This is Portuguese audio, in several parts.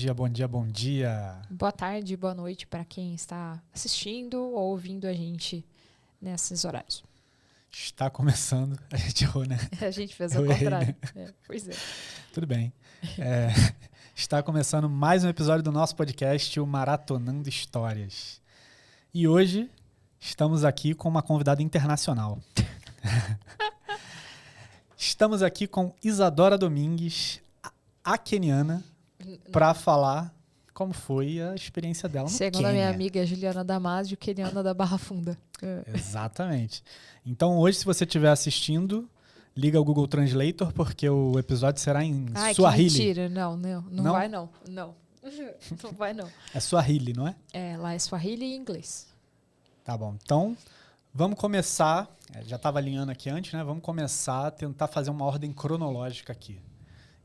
dia, bom dia, bom dia. Boa tarde, boa noite para quem está assistindo ou ouvindo a gente nesses horários. Está começando, a gente errou, né? A gente fez ao contrário. Né? Pois é. Tudo bem. Está começando mais um episódio do nosso podcast, o Maratonando Histórias. E hoje estamos aqui com uma convidada internacional. Estamos aqui com Isadora Domingues, a queniana, para falar como foi a experiência dela no Segundo a Quênia. minha amiga Juliana Damasio, queniana da Barra Funda. Exatamente. Então hoje, se você estiver assistindo, liga o Google Translator, porque o episódio será em Swahili. Que mentira. Não vai não. Não vai não. É Swahili, não é? É, lá é Swahili e inglês. Tá bom. Então, vamos começar. Já estava alinhando aqui antes, né? Vamos começar a tentar fazer uma ordem cronológica aqui.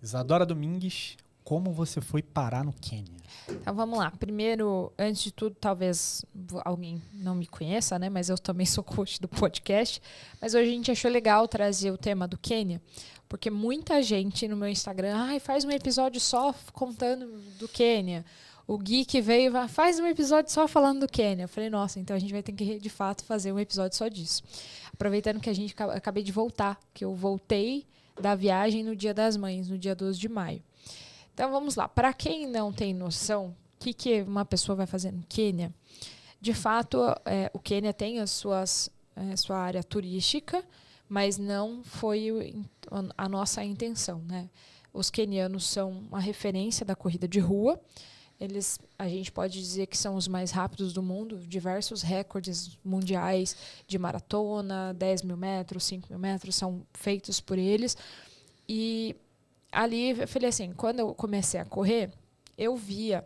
Isadora Domingues, como você foi parar no Quênia? Então vamos lá. Primeiro, antes de tudo, talvez alguém não me conheça, né? Mas eu também sou coach do podcast. Mas hoje a gente achou legal trazer o tema do Quênia, porque muita gente no meu Instagram, faz um episódio só contando do Quênia. O Gui que veio, faz um episódio só falando do Quênia. Eu falei, nossa, então a gente vai ter que, de fato, fazer um episódio só disso. Aproveitando que acabei de voltar, que eu voltei da viagem no Dia das Mães, no dia 12 de maio. Então, vamos lá. Para quem não tem noção, o que uma pessoa vai fazer no Quênia? De fato, o Quênia tem sua área turística, mas não foi a nossa intenção, né? Os quenianos são uma referência da corrida de rua. A gente pode dizer que são os mais rápidos do mundo, diversos recordes mundiais de maratona, 10 mil metros, 5 mil metros, são feitos por eles. E ali, eu falei assim, quando eu comecei a correr, eu via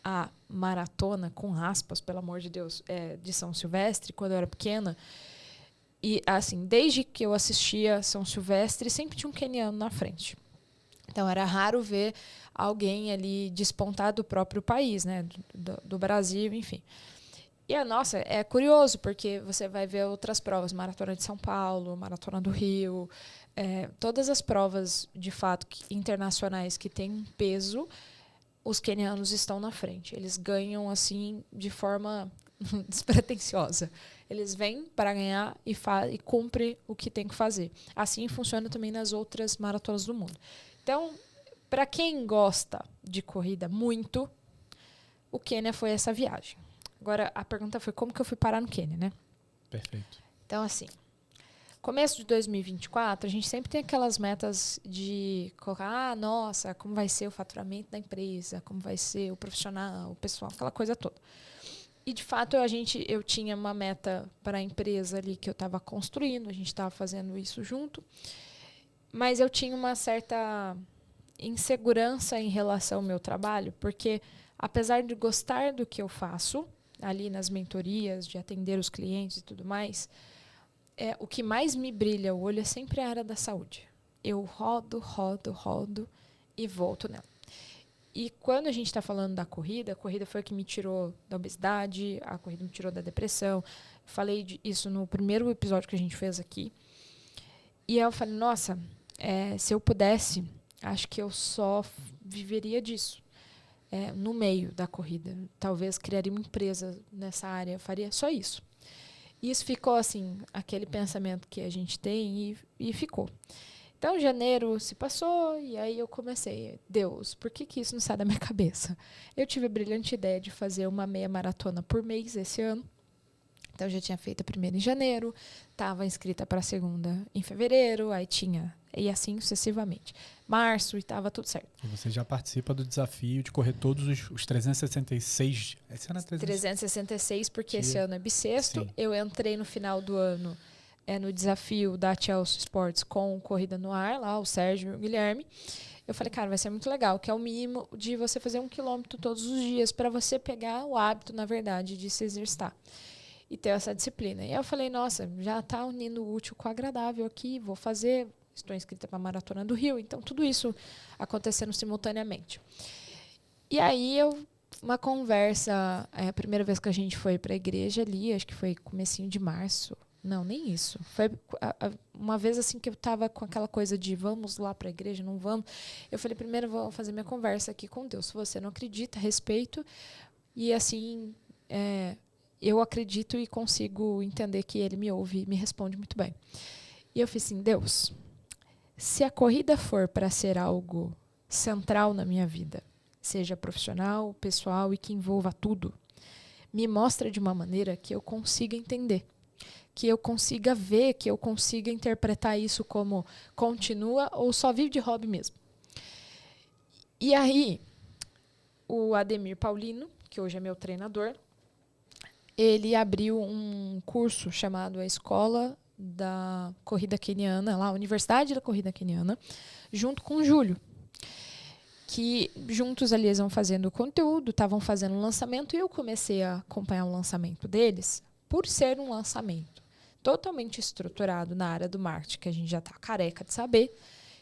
a maratona, com aspas, pelo amor de Deus, de São Silvestre, quando eu era pequena. E, assim, desde que eu assistia São Silvestre, sempre tinha um queniano na frente. Então, era raro ver alguém ali despontar do próprio país, né? Do Brasil, enfim. E, nossa, é curioso, porque você vai ver outras provas, Maratona de São Paulo, Maratona do Rio, todas as provas, de fato, internacionais que têm um peso, os quenianos estão na frente. Eles ganham, assim, de forma despretensiosa. Eles vêm para ganhar e cumprem o que tem que fazer. Assim funciona também nas outras maratonas do mundo. Então, para quem gosta de corrida muito, o Quênia foi essa viagem. Agora, a pergunta foi como que eu fui parar no Quênia, né? Perfeito. Então, assim, começo de 2024, a gente sempre tem aquelas metas de colocar, nossa, como vai ser o faturamento da empresa, como vai ser o profissional, o pessoal, aquela coisa toda. E, de fato, eu tinha uma meta para a empresa ali que eu estava construindo, a gente estava fazendo isso junto, mas eu tinha uma certa insegurança em relação ao meu trabalho, porque, apesar de gostar do que eu faço, ali nas mentorias, de atender os clientes e tudo mais, o que mais me brilha o olho é sempre a área da saúde. Eu rodo e volto nela. E quando a gente está falando da corrida, a corrida foi a que me tirou da obesidade, a corrida me tirou da depressão. Falei isso no primeiro episódio que a gente fez aqui. E aí eu falei, nossa, se eu pudesse, acho que eu só viveria disso. No meio da corrida. Talvez criaria uma empresa nessa área, eu faria só isso. E isso ficou assim, aquele pensamento que a gente tem e ficou. Então, janeiro se passou e aí eu comecei, Deus, por que isso não sai da minha cabeça? Eu tive a brilhante ideia de fazer uma meia maratona por mês esse ano. Então, eu já tinha feito a primeira em janeiro, estava inscrita para a segunda em fevereiro, aí tinha, e assim sucessivamente. Março e estava tudo certo. E você já participa do desafio de correr todos os 366... Esse ano é 366, porque esse ano é bissexto. Sim. Eu entrei no final do ano no desafio da Chelsea Sports com Corrida no Ar, lá o Sérgio e o Guilherme. Eu falei, cara, vai ser muito legal, que é o mínimo de você fazer 1 quilômetro todos os dias, para você pegar o hábito, na verdade, de se exercitar e ter essa disciplina. E aí eu falei, nossa, já está unindo o útil com o agradável aqui, vou fazer, estou inscrita para a Maratona do Rio, então tudo isso acontecendo simultaneamente. E aí uma conversa, a primeira vez que a gente foi para a igreja ali, acho que foi comecinho de março, Não, nem isso. Foi uma vez assim que eu tava com aquela coisa de vamos lá para a igreja, não vamos. Eu falei, primeiro eu vou fazer minha conversa aqui com Deus. Se você não acredita, respeito. E assim, eu acredito e consigo entender que Ele me ouve e me responde muito bem. E eu fiz assim, Deus, se a corrida for para ser algo central na minha vida, seja profissional, pessoal e que envolva tudo, me mostra de uma maneira que eu consiga entender, que eu consiga ver, que eu consiga interpretar isso como continua ou só vive de hobby mesmo. E aí, o Ademir Paulino, que hoje é meu treinador, ele abriu um curso chamado a Escola da Corrida Queniana, lá, a Universidade da Corrida Queniana, junto com o Júlio. Que juntos ali eles vão fazendo conteúdo, estavam fazendo o lançamento, e eu comecei a acompanhar o lançamento deles, por ser um lançamento totalmente estruturado na área do marketing, que a gente já está careca de saber,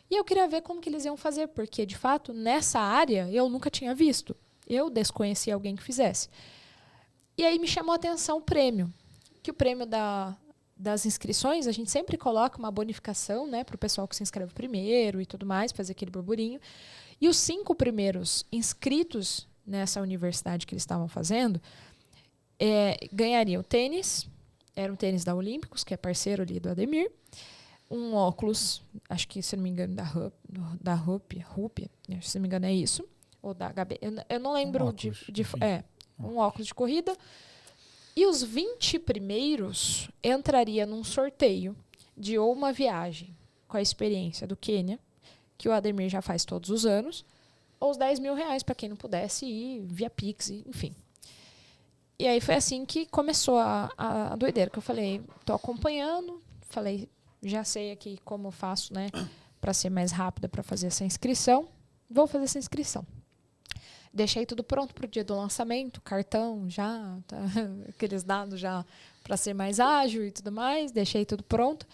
e eu queria ver como que eles iam fazer, porque, de fato, nessa área eu nunca tinha visto. Eu desconhecia alguém que fizesse. E aí me chamou a atenção o prêmio, que o prêmio das inscrições, a gente sempre coloca uma bonificação, né, para o pessoal que se inscreve primeiro e tudo mais, fazer aquele burburinho. E os 5 primeiros inscritos nessa universidade que eles estavam fazendo ganhariam tênis, era um tênis da Olímpicos, que é parceiro ali do Ademir, um óculos, acho que, se não me engano, da Rupi, se não me engano é isso, ou da HB, eu não lembro um óculos, um óculos de corrida, e os 20 primeiros entraria num sorteio de ou uma viagem com a experiência do Quênia, que o Ademir já faz todos os anos, ou os R$10.000 para quem não pudesse ir via Pix, enfim. E aí foi assim que começou a doideira, que eu falei, tô acompanhando, falei, já sei aqui como eu faço, né, para ser mais rápida para fazer essa inscrição, vou fazer essa inscrição. Deixei tudo pronto para o dia do lançamento, cartão já, tá, aqueles dados já para ser mais ágil e tudo mais, deixei tudo pronto.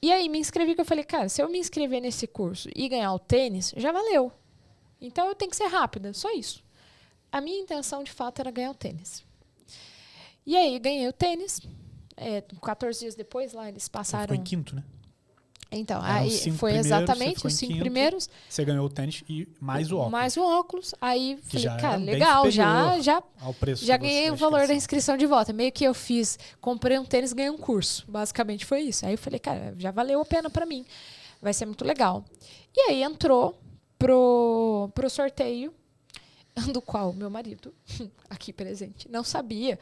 E aí me inscrevi, que eu falei, cara, se eu me inscrever nesse curso e ganhar o tênis, já valeu. Então eu tenho que ser rápida, só isso. A minha intenção, de fato, era ganhar o tênis. E aí ganhei o tênis. 14 dias depois, lá, eles passaram... Foi em quinto, né? Então, aí foi exatamente os 5 primeiros. Você ganhou o tênis e mais o óculos. Mais o óculos. Aí falei, cara, bem legal, já já ganhei o valor da inscrição de volta. Meio que eu comprei um tênis e ganhei um curso. Basicamente foi isso. Aí eu falei, cara, já valeu a pena pra mim. Vai ser muito legal. E aí entrou pro sorteio, do qual meu marido, aqui presente, não sabia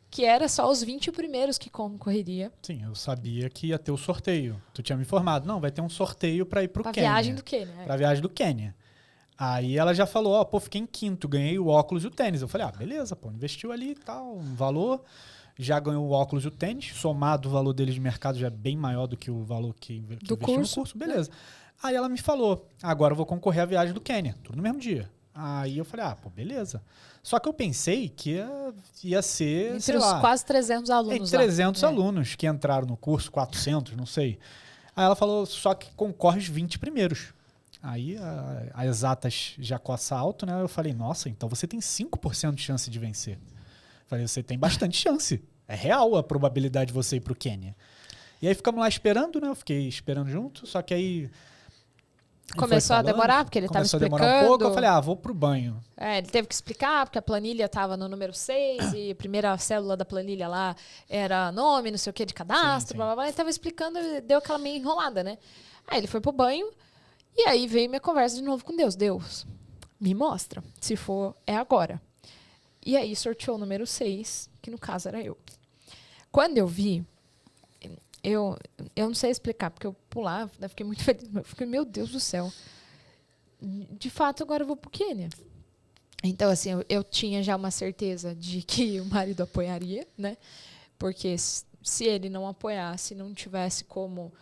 que era só os 20 primeiros que concorreria. Sim, eu sabia que ia ter o sorteio. Tu tinha me informado. Não, vai ter um sorteio para ir pro Quênia. Pra viagem do Quênia. Pra viagem do Quênia. Aí ela já falou, fiquei em quinto, ganhei o óculos e o tênis. Eu falei, beleza, investiu ali e tal, um valor. Já ganhou o óculos e o tênis. Somado, o valor deles de mercado já é bem maior do que o valor que investiu no curso. Beleza. Aí ela me falou, agora eu vou concorrer à viagem do Quênia. Tudo no mesmo dia. Aí eu falei, beleza. Só que eu pensei que ia ser, entre os quase 300 alunos. Entre 300 alunos que entraram no curso, 400, não sei. Aí ela falou, só que concorre os 20 primeiros. Aí as exatas já coça alto, né? Eu falei, nossa, então você tem 5% de chance de vencer. Eu falei, você tem bastante chance. É real a probabilidade de você ir pro Quênia. E aí ficamos lá esperando, né? Eu fiquei esperando junto, só que aí... Começou a demorar, porque ele estava explicando. Começou a demorar um pouco, eu falei, vou pro banho. Ele teve que explicar, porque a planilha estava no número 6, e a primeira célula da planilha lá era nome, não sei o que, de cadastro, blá, blá, blá. Ele estava explicando e deu aquela meio enrolada, né? Aí ele foi pro banho, e aí veio minha conversa de novo com Deus. Deus, me mostra, se for, é agora. E aí sorteou o número 6, que no caso era eu. Quando eu vi... Eu não sei explicar, porque eu pulava, eu fiquei muito feliz. Eu fiquei, meu Deus do céu. De fato, agora eu vou pro Quênia. Então, assim, eu tinha já uma certeza de que o marido apoiaria, né? Porque se ele não apoiasse, não tivesse como,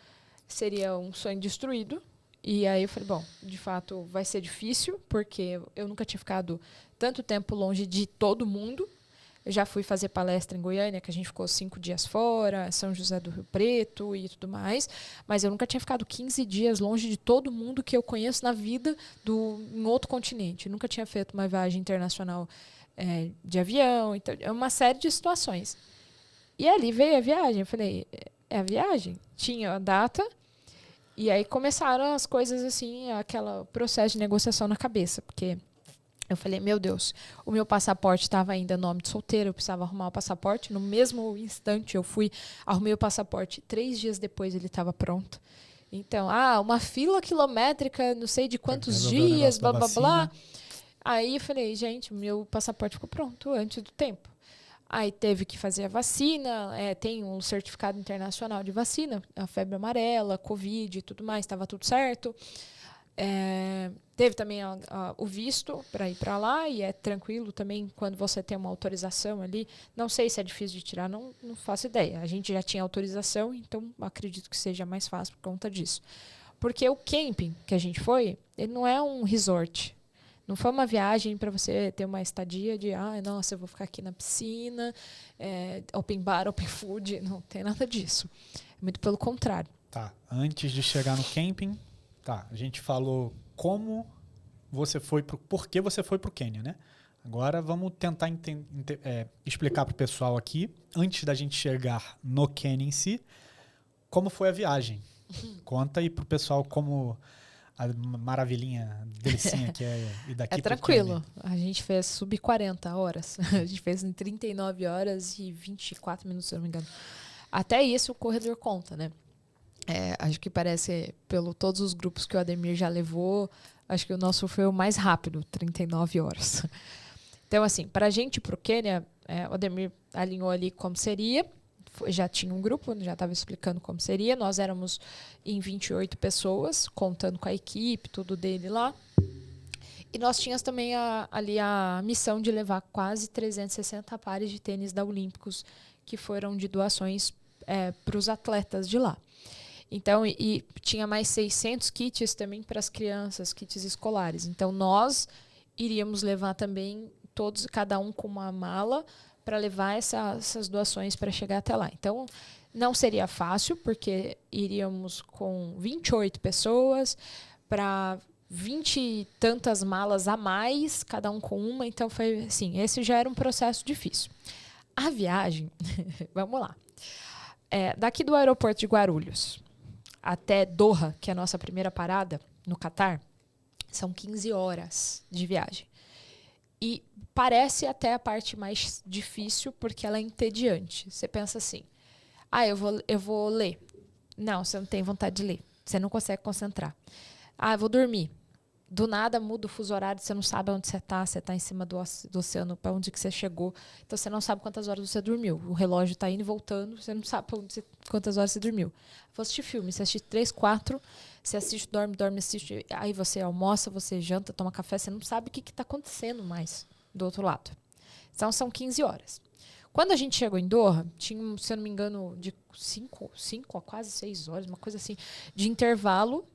seria um sonho destruído. E aí eu falei, bom, de fato vai ser difícil, porque eu nunca tinha ficado tanto tempo longe de todo mundo. Eu já fui fazer palestra em Goiânia, que a gente ficou 5 dias fora, São José do Rio Preto e tudo mais. Mas eu nunca tinha ficado 15 dias longe de todo mundo que eu conheço na vida em outro continente. Eu nunca tinha feito uma viagem internacional de avião. Então, é uma série de situações. E ali veio a viagem. Eu falei, é a viagem? Tinha a data. E aí começaram as coisas assim, aquele processo de negociação na cabeça. Porque eu falei, meu Deus, o meu passaporte estava ainda nome de solteiro, eu precisava arrumar o passaporte. No mesmo instante eu fui, arrumei o passaporte. 3 dias depois ele estava pronto. Então, uma fila quilométrica, não sei de quantos dias, blá, blá, blá. Aí eu falei, gente, meu passaporte ficou pronto antes do tempo. Aí teve que fazer a vacina, tem um certificado internacional de vacina, a febre amarela, Covid e tudo mais, estava tudo certo. Teve também o visto para ir para lá, e é tranquilo também quando você tem uma autorização ali. Não sei se é difícil de tirar, não faço ideia. A gente já tinha autorização, então acredito que seja mais fácil por conta disso. Porque o camping que a gente foi, ele não é um resort. Não foi uma viagem para você ter uma estadia de, nossa, eu vou ficar aqui na piscina, open bar, open food. Não tem nada disso. Muito pelo contrário. Tá, antes de chegar no camping, a gente falou como você foi por que você foi para o Quênia, né? Agora vamos tentar explicar para o pessoal aqui, antes da gente chegar no Quênia em si, como foi a viagem. Conta aí para o pessoal como a maravilhinha, delicinha que é ir daqui pro tranquilo. A gente fez sub 40 horas. A gente fez em 39 horas e 24 minutos, se eu não me engano. Até isso o corredor conta, né? Acho que parece, todos os grupos que o Ademir já levou, acho que o nosso foi o mais rápido, 39 horas. Então, assim, para a gente ir para o Quênia, o Ademir alinhou ali como seria. Já tinha um grupo, já estava explicando como seria. Nós éramos em 28 pessoas, contando com a equipe, tudo dele lá. E nós tínhamos também ali a missão de levar quase 360 pares de tênis da Olímpicos, que foram de doações para os atletas de lá. Então, e tinha mais 600 kits também para as crianças, kits escolares. Então, nós iríamos levar também cada um com uma mala para levar essas doações para chegar até lá. Então, não seria fácil, porque iríamos com 28 pessoas para 20 e tantas malas a mais, cada um com uma. Então, foi assim, esse já era um processo difícil. A viagem, vamos lá. Daqui do aeroporto de Guarulhos até Doha, que é a nossa primeira parada no Catar, são 15 horas de viagem. E parece até a parte mais difícil, porque ela é entediante. Você pensa assim, eu vou ler. Não, você não tem vontade de ler. Você não consegue concentrar. Eu vou dormir. Do nada muda o fuso horário, você não sabe onde você está em cima do oceano, para onde que você chegou. Então você não sabe quantas horas você dormiu. O relógio está indo e voltando, você não sabe quantas horas você dormiu. Vou assistir filme, você assiste 3, 4, você assiste, dorme, assiste, aí você almoça, você janta, toma café, você não sabe o que está acontecendo mais do outro lado. Então são 15 horas. Quando a gente chegou em Doha, tinha, se eu não me engano, de 5 a quase 6 horas, uma coisa assim, de intervalo,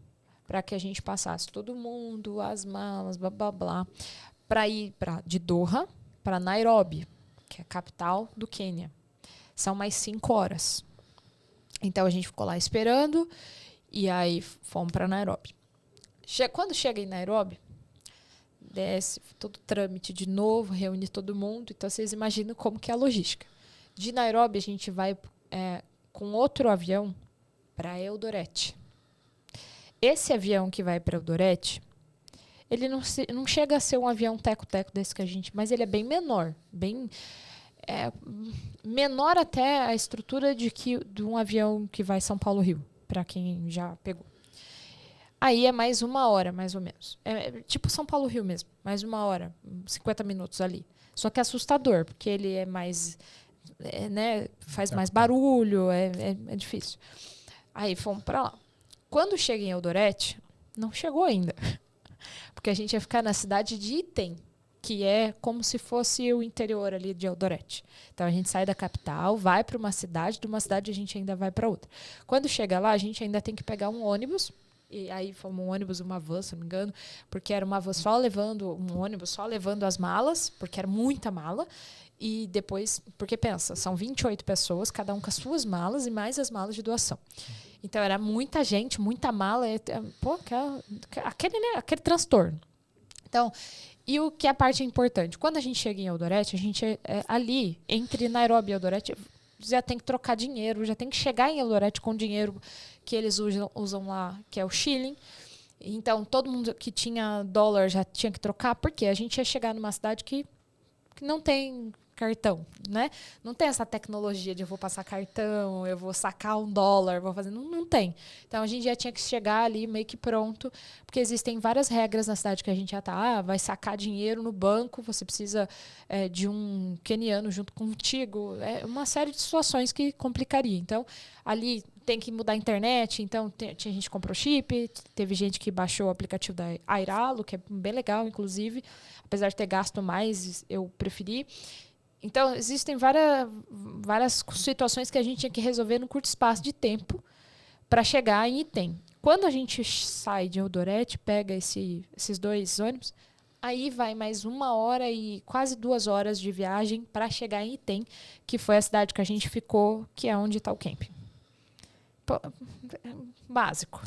para que a gente passasse todo mundo, as malas, blá, blá, blá, para ir de Doha para Nairobi, que é a capital do Quênia. São mais 5 horas. Então, a gente ficou lá esperando e aí fomos para Nairobi. Quando chega em Nairobi, desce todo o trâmite de novo, reúne todo mundo. Então, vocês imaginam como que é a logística. De Nairobi, a gente vai com outro avião para Eldoret. Esse avião que vai para Eldoret, ele não chega a ser um avião teco-teco desse que a gente... Mas ele é bem menor. Menor até a estrutura de um avião que vai São Paulo-Rio, para quem já pegou. Aí é mais 1 hora, mais ou menos. É tipo São Paulo-Rio mesmo. Mais 1 hora, 50 minutos ali. Só que é assustador, porque ele é mais... faz mais barulho, é difícil. Aí fomos para lá. Quando chega em Eldoret, não chegou ainda. Porque a gente ia ficar na cidade de Item, que é como se fosse o interior ali de Eldoret. Então, a gente sai da capital, vai para uma cidade, de uma cidade a gente ainda vai para outra. Quando chega lá, a gente ainda tem que pegar um ônibus, e aí fomos um ônibus, uma van, se não me engano, porque era uma van um ônibus só levando as malas, porque era muita mala, e depois, porque pensa, são 28 pessoas, cada um com as suas malas e mais as malas de doação. Então, era muita gente, muita mala. Aquele transtorno. Então, e o que é a parte importante? Quando a gente chega em Eldoret, a gente ali, entre Nairobi e Eldoret, já tem que trocar dinheiro, já tem que chegar em Eldoret com dinheiro que eles usam lá, que é o shilling. Então, todo mundo que tinha dólar já tinha que trocar, porque a gente ia chegar numa cidade que não tem cartão, né? Não tem essa tecnologia de eu vou passar cartão, eu vou sacar $1, vou fazer... Não tem. Então, a gente já tinha que chegar ali meio que pronto, porque existem várias regras na cidade que a gente já tá. Vai sacar dinheiro no banco, você precisa de um queniano junto contigo. É uma série de situações que complicaria. Então, ali tem que mudar a internet. Então, tinha gente que comprou chip, teve gente que baixou o aplicativo da Airalo, que é bem legal, inclusive. Apesar de ter gasto mais, eu preferi. Então, existem várias situações que a gente tinha que resolver num curto espaço de tempo para chegar em Item. Quando a gente sai de Eldoret, pega esses 2 ônibus, aí vai mais 1 hora e quase 2 horas de viagem para chegar em Item, que foi a cidade que a gente ficou, que é onde está o camping. Básico.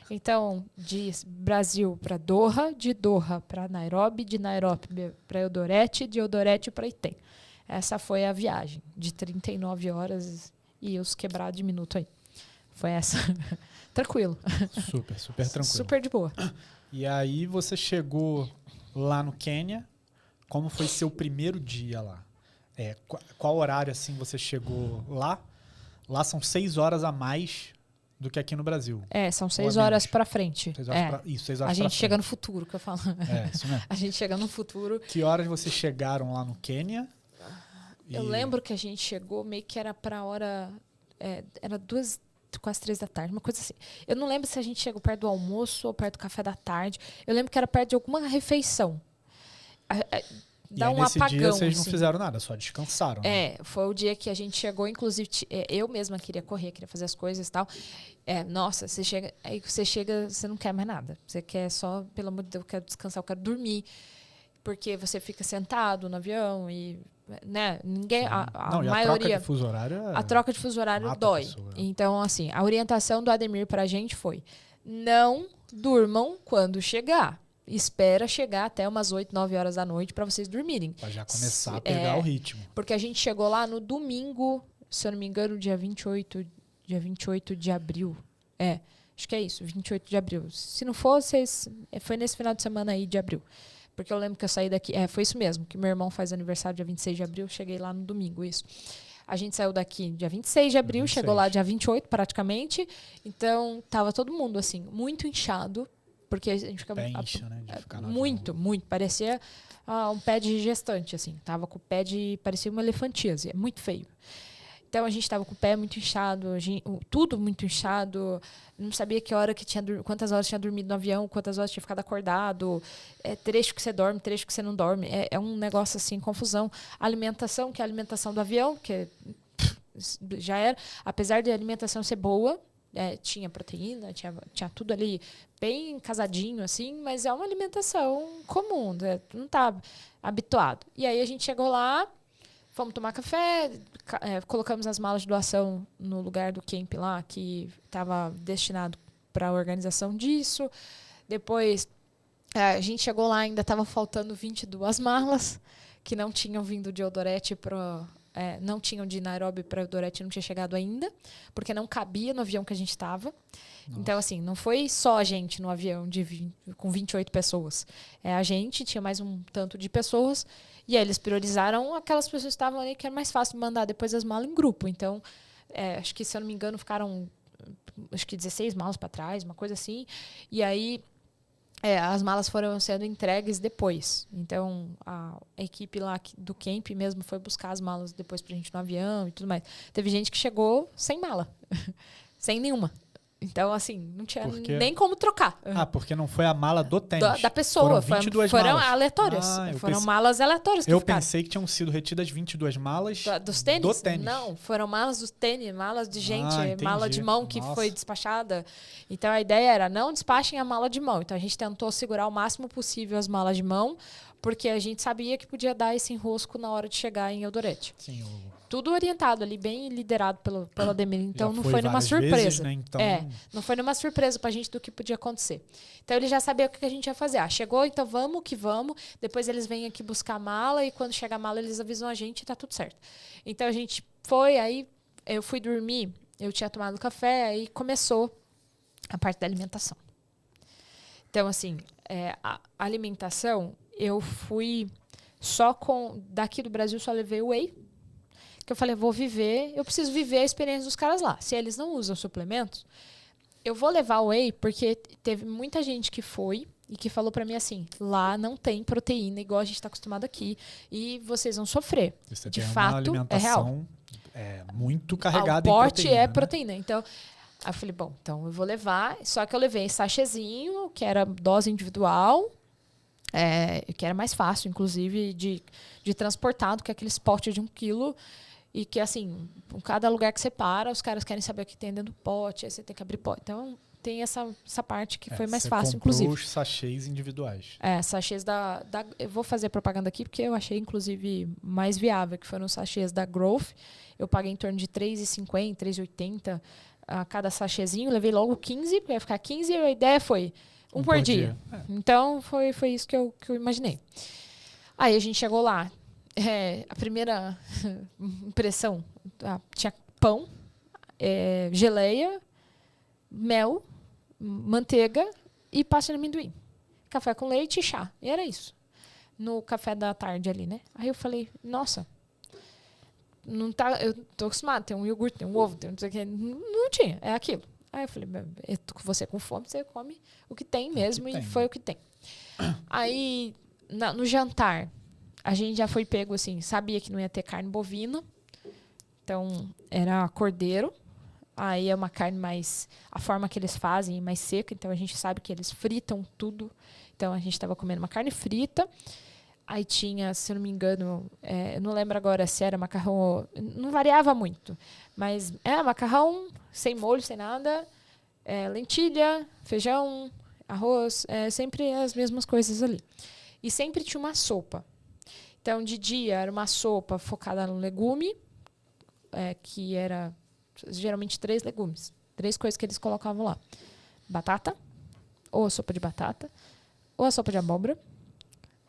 Então, de Brasil para Doha, de Doha para Nairobi, de Nairobi para Eldoret, de Eldoret para Item. Essa foi a viagem de 39 horas e os quebrados de minuto aí. Foi essa. Tranquilo. Super tranquilo. Super de boa. E aí você chegou lá no Quênia. Como foi seu primeiro dia lá? Qual horário assim você chegou lá? Lá são 6 horas a mais do que aqui no Brasil. São 6 horas para frente. 6 horas isso, 6 horas a gente pra chega frente. no futuro, que eu falo. Isso mesmo. A gente chega no futuro. Que horas vocês chegaram lá no Quênia? Eu lembro que a gente chegou meio que era para hora... era 2, quase 3 da tarde, uma coisa assim. Eu não lembro se a gente chegou perto do almoço ou perto do café da tarde. Eu lembro que era perto de alguma refeição. Dá um nesse apagão. Dia vocês não assim. fizeram nada, só descansaram. Né? Foi o dia que a gente chegou, inclusive eu mesma queria correr, queria fazer as coisas e tal. Nossa, você chega, você não quer mais nada. Você quer só, pelo amor de Deus, eu quero descansar, eu quero dormir. Porque você fica sentado no avião e, né, ninguém, a maioria... A troca de fuso horário dói. Então, assim, a orientação do Ademir pra gente foi: não durmam quando chegar. Espera chegar até umas 8, 9 horas da noite para vocês dormirem. Para já começar a pegar o ritmo. Porque a gente chegou lá no domingo, se eu não me engano, dia 28 de abril. Acho que é isso, 28 de abril. Se não for, foi nesse final de semana aí de abril. Porque eu lembro que eu saí daqui... foi isso mesmo, que meu irmão faz aniversário dia 26 de abril, cheguei lá no domingo, isso. A gente saiu daqui dia 26 de abril, chegou lá dia 28 praticamente. Então, tava todo mundo, assim, muito inchado. Porque a gente fica... incha, né? De ficar muito. Parecia um pé de gestante, assim. Tava com o pé de... Parecia uma elefantíase. É muito feio. Então, a gente tava com o pé muito inchado, tudo muito inchado. Não sabia quantas horas tinha dormido no avião, quantas horas tinha ficado acordado. Trecho que você dorme, trecho que você não dorme. É um negócio, assim, confusão. Alimentação, que é a alimentação do avião, que já era. Apesar de a alimentação ser boa, tinha proteína, tinha tudo ali bem casadinho, assim, mas é uma alimentação comum, né? Não tá habituado. E aí a gente chegou lá, fomos tomar café, colocamos as malas de doação no lugar do camp lá, que estava destinado para a organização disso. Depois, a gente chegou lá, ainda estava faltando 22 malas, que não tinham vindo de Eldoret não tinham de Nairobi para Eldoret, não tinha chegado ainda, porque não cabia no avião que a gente estava. Então, assim, não foi só a gente no avião com 28 pessoas. A gente tinha mais um tanto de pessoas, e aí eles priorizaram aquelas pessoas que estavam ali, que era mais fácil de mandar depois as malas em grupo. Então, acho que, se eu não me engano, ficaram 16 malas para trás, uma coisa assim. E aí... as malas foram sendo entregues depois. Então, a equipe lá do camp mesmo foi buscar as malas depois pra gente no avião e tudo mais. Teve gente que chegou sem mala. Sem nenhuma. Então, assim, não tinha nem como trocar. Porque não foi a mala do tênis. Da pessoa. Foram 22 foram malas. aleatórias. Foram malas aleatórias que eu ficaram. pensei que tinham sido retidas 22 malas dos tênis? do tênis. Não, foram malas dos tênis, malas de gente, entendi. mala de mão que foi despachada. Então, a ideia era: não despachem a mala de mão. Então, a gente tentou segurar o máximo possível as malas de mão, porque a gente sabia que podia dar esse enrosco na hora de chegar em Eldoret. Sim, tudo orientado ali, bem liderado pelo Ademir. Então, não foi nenhuma surpresa. Vezes, né? Então... não foi nenhuma surpresa pra gente do que podia acontecer. Então, ele já sabia o que a gente ia fazer. Chegou, então vamos que vamos. Depois eles vêm aqui buscar a mala e quando chegar a mala eles avisam a gente e tá tudo certo. Então, a gente foi, aí eu fui dormir, eu tinha tomado café e começou a parte da alimentação. Então, assim, a alimentação, eu fui só daqui do Brasil, só levei whey. Que eu falei, eu preciso viver a experiência dos caras lá. Se eles não usam suplementos, eu vou levar whey, porque teve muita gente que foi e que falou pra mim assim, lá não tem proteína igual a gente tá acostumado aqui e vocês vão sofrer. Você de tem fato, uma alimentação muito carregada em proteína. O proteína, porte é né? proteína. Então, aí eu falei, bom, então eu vou levar. Só que eu levei sachêzinho, que era dose individual, que era mais fácil, inclusive, de transportar do que aqueles potes de 1 quilo. E que, assim, em cada lugar que você para, os caras querem saber o que tem dentro do pote, aí você tem que abrir pote. Então, tem essa parte que foi mais fácil, inclusive. Os sachês individuais. Sachês eu vou fazer propaganda aqui, porque eu achei, inclusive, mais viável, que foram os sachês da Growth. Eu paguei em torno de R$3,50, R$3,80 a cada sachêzinho. Levei logo 15, ia ficar 15, e a ideia foi um por dia. Então, foi isso que eu imaginei. Aí, a gente chegou lá. A primeira impressão, tinha pão, geleia, mel, manteiga e pasta de amendoim. Café com leite e chá. E era isso. No café da tarde ali, né? Aí eu falei, nossa, não tá, eu tô acostumada, tem um iogurte, tem um ovo, tem não sei o que. Não tinha, é aquilo. Aí eu falei, você com fome, você come o que tem mesmo, e foi o que tem. Aí, no jantar, a gente já foi pego assim, sabia que não ia ter carne bovina, então era cordeiro. Aí é uma carne mais, a forma que eles fazem, mais seca, então a gente sabe que eles fritam tudo. Então a gente estava comendo uma carne frita. Aí tinha, se eu não me engano, eu não lembro agora se era macarrão, não variava muito, mas macarrão sem molho, sem nada, lentilha, feijão, arroz, sempre as mesmas coisas ali. E sempre tinha uma sopa. Então, de dia, era uma sopa focada no legume, que era geralmente 3 legumes. 3 coisas que eles colocavam lá. Batata, ou a sopa de batata, ou a sopa de abóbora,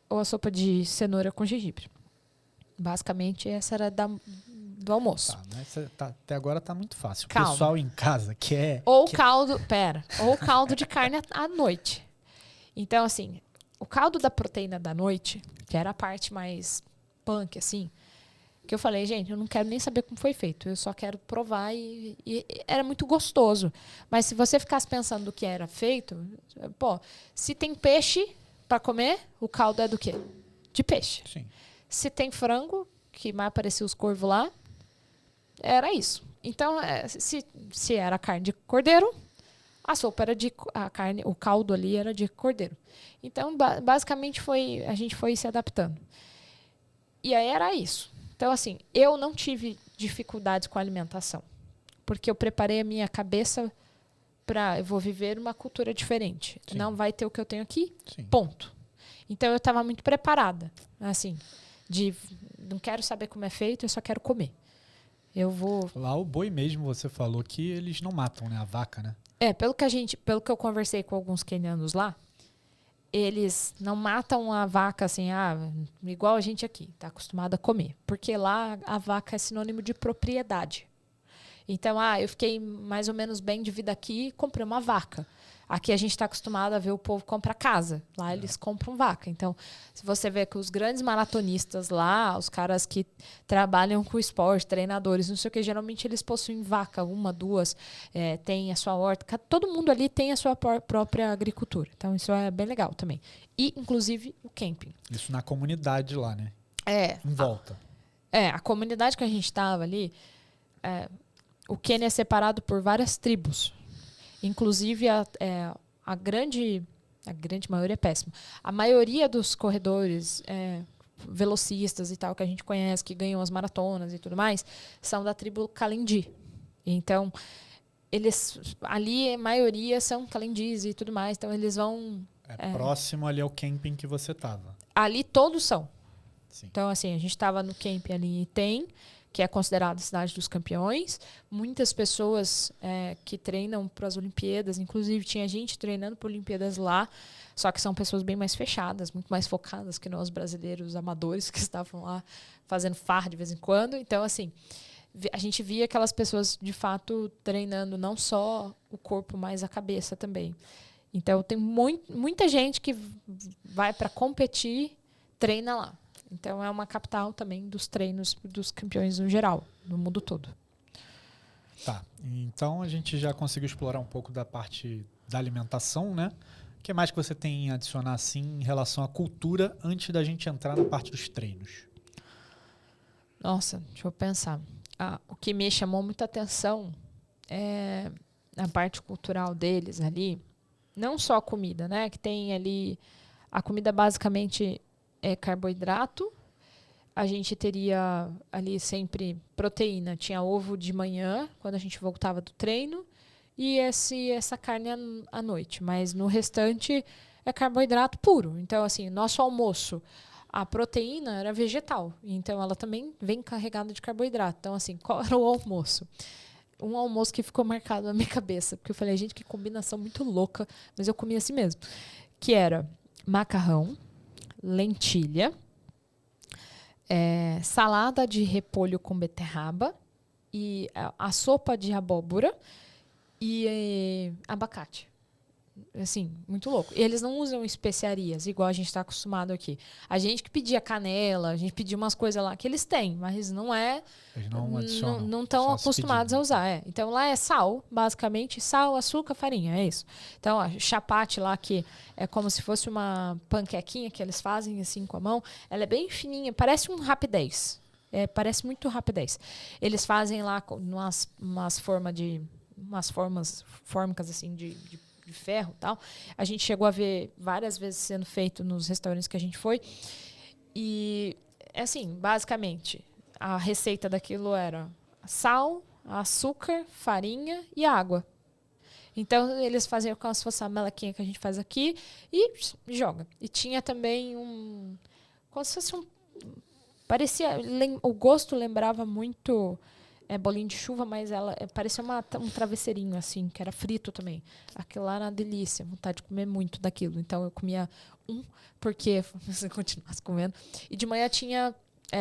ou a sopa de cenoura com gengibre. Basicamente, essa era do almoço. Até agora tá muito fácil. Calma. O pessoal em casa quer... Ou caldo de carne à noite. Então, assim, o caldo da proteína da noite, que era a parte mais punk, assim, que eu falei, gente, eu não quero nem saber como foi feito, eu só quero provar e era muito gostoso. Mas se você ficasse pensando do que era feito, se tem peixe para comer, o caldo é do quê? De peixe. Sim. Se tem frango, que mais parecia os corvos lá, era isso. Então, se era carne de cordeiro, a sopa era o caldo ali era de cordeiro. Então, basicamente, a gente foi se adaptando. E aí era isso. Então, assim, eu não tive dificuldades com a alimentação, porque eu preparei a minha cabeça eu vou viver uma cultura diferente. Sim. Não vai ter o que eu tenho aqui, Sim. Ponto. Então, eu estava muito preparada, assim, não quero saber como é feito, eu só quero comer. Eu vou... Lá o boi mesmo, você falou que eles não matam, né? A vaca, né? Pelo que eu conversei com alguns quenianos lá, eles não matam a vaca assim, igual a gente aqui, tá acostumado a comer. Porque lá a vaca é sinônimo de propriedade. Então, eu fiquei mais ou menos bem de vida aqui e comprei uma vaca. Aqui a gente está acostumado a ver o povo comprar casa. Lá eles compram vaca. Então, se você vê que os grandes maratonistas lá, os caras que trabalham com esporte, treinadores, não sei o que, geralmente eles possuem vaca, 1, 2, tem a sua horta. Todo mundo ali tem a sua própria agricultura. Então, isso é bem legal também. E, inclusive, o camping. Isso na comunidade lá, né? Em volta. A comunidade que a gente estava ali, o Quênia é separado por várias tribos. Inclusive, a grande maioria é péssima. A maioria dos corredores, velocistas e tal, que a gente conhece, que ganham as maratonas e tudo mais, são da tribo Kalendi. Então, ali, a maioria são Kalendis e tudo mais. Então, eles vão... próximo ali ao camping que você estava. Ali todos são. Sim. Então, assim, a gente estava no camping ali em Item, que é considerado a cidade dos campeões. Muitas pessoas que treinam para as Olimpíadas, inclusive tinha gente treinando para Olimpíadas lá, só que são pessoas bem mais fechadas, muito mais focadas que nós brasileiros amadores que estavam lá fazendo farra de vez em quando. Então, assim, a gente via aquelas pessoas, de fato, treinando não só o corpo, mas a cabeça também. Então, tem muita gente que vai para competir, treina lá. Então, é uma capital também dos treinos dos campeões no geral, no mundo todo. Tá, então a gente já conseguiu explorar um pouco da parte da alimentação, né? O que mais que você tem a adicionar, assim, em relação à cultura, antes da gente entrar na parte dos treinos? Nossa, deixa eu pensar. O que me chamou muita atenção é a parte cultural deles ali. Não só a comida, né? Que tem ali... A comida basicamente é carboidrato. A gente teria ali sempre proteína. Tinha ovo de manhã, quando a gente voltava do treino. E essa carne à noite. Mas no restante é carboidrato puro. Então, assim, nosso almoço... A proteína era vegetal, então ela também vem carregada de carboidrato. Então, assim, qual era o almoço? Um almoço que ficou marcado na minha cabeça, porque eu falei, gente, que combinação muito louca, mas eu comia assim mesmo. Que era macarrão, lentilha, salada de repolho com beterraba, e a sopa de abóbora e abacate. Assim, muito louco. E eles não usam especiarias, igual a gente está acostumado aqui. A gente que pedia canela, a gente pedia umas coisas lá que eles têm, mas não é... Eles não adicionam. Não estão acostumados a usar. Então, lá é sal, basicamente. Sal, açúcar, farinha, é isso. Então, a chapate lá, que é como se fosse uma panquequinha que eles fazem assim com a mão, ela é bem fininha, parece um rapidez. Parece muito rapidez. Eles fazem lá umas formas fórmicas assim de ferro e tal. A gente chegou a ver várias vezes sendo feito nos restaurantes que a gente foi. E, assim, basicamente, a receita daquilo era sal, açúcar, farinha e água. Então, eles faziam como se fosse a melequinha que a gente faz aqui e joga. E tinha também como se fosse parecia... O gosto lembrava muito... bolinho de chuva, mas ela parecia um travesseirinho, assim, que era frito também. Aquilo lá era uma delícia, vontade de comer muito daquilo. Então, eu comia porque você continuasse comendo. E de manhã tinha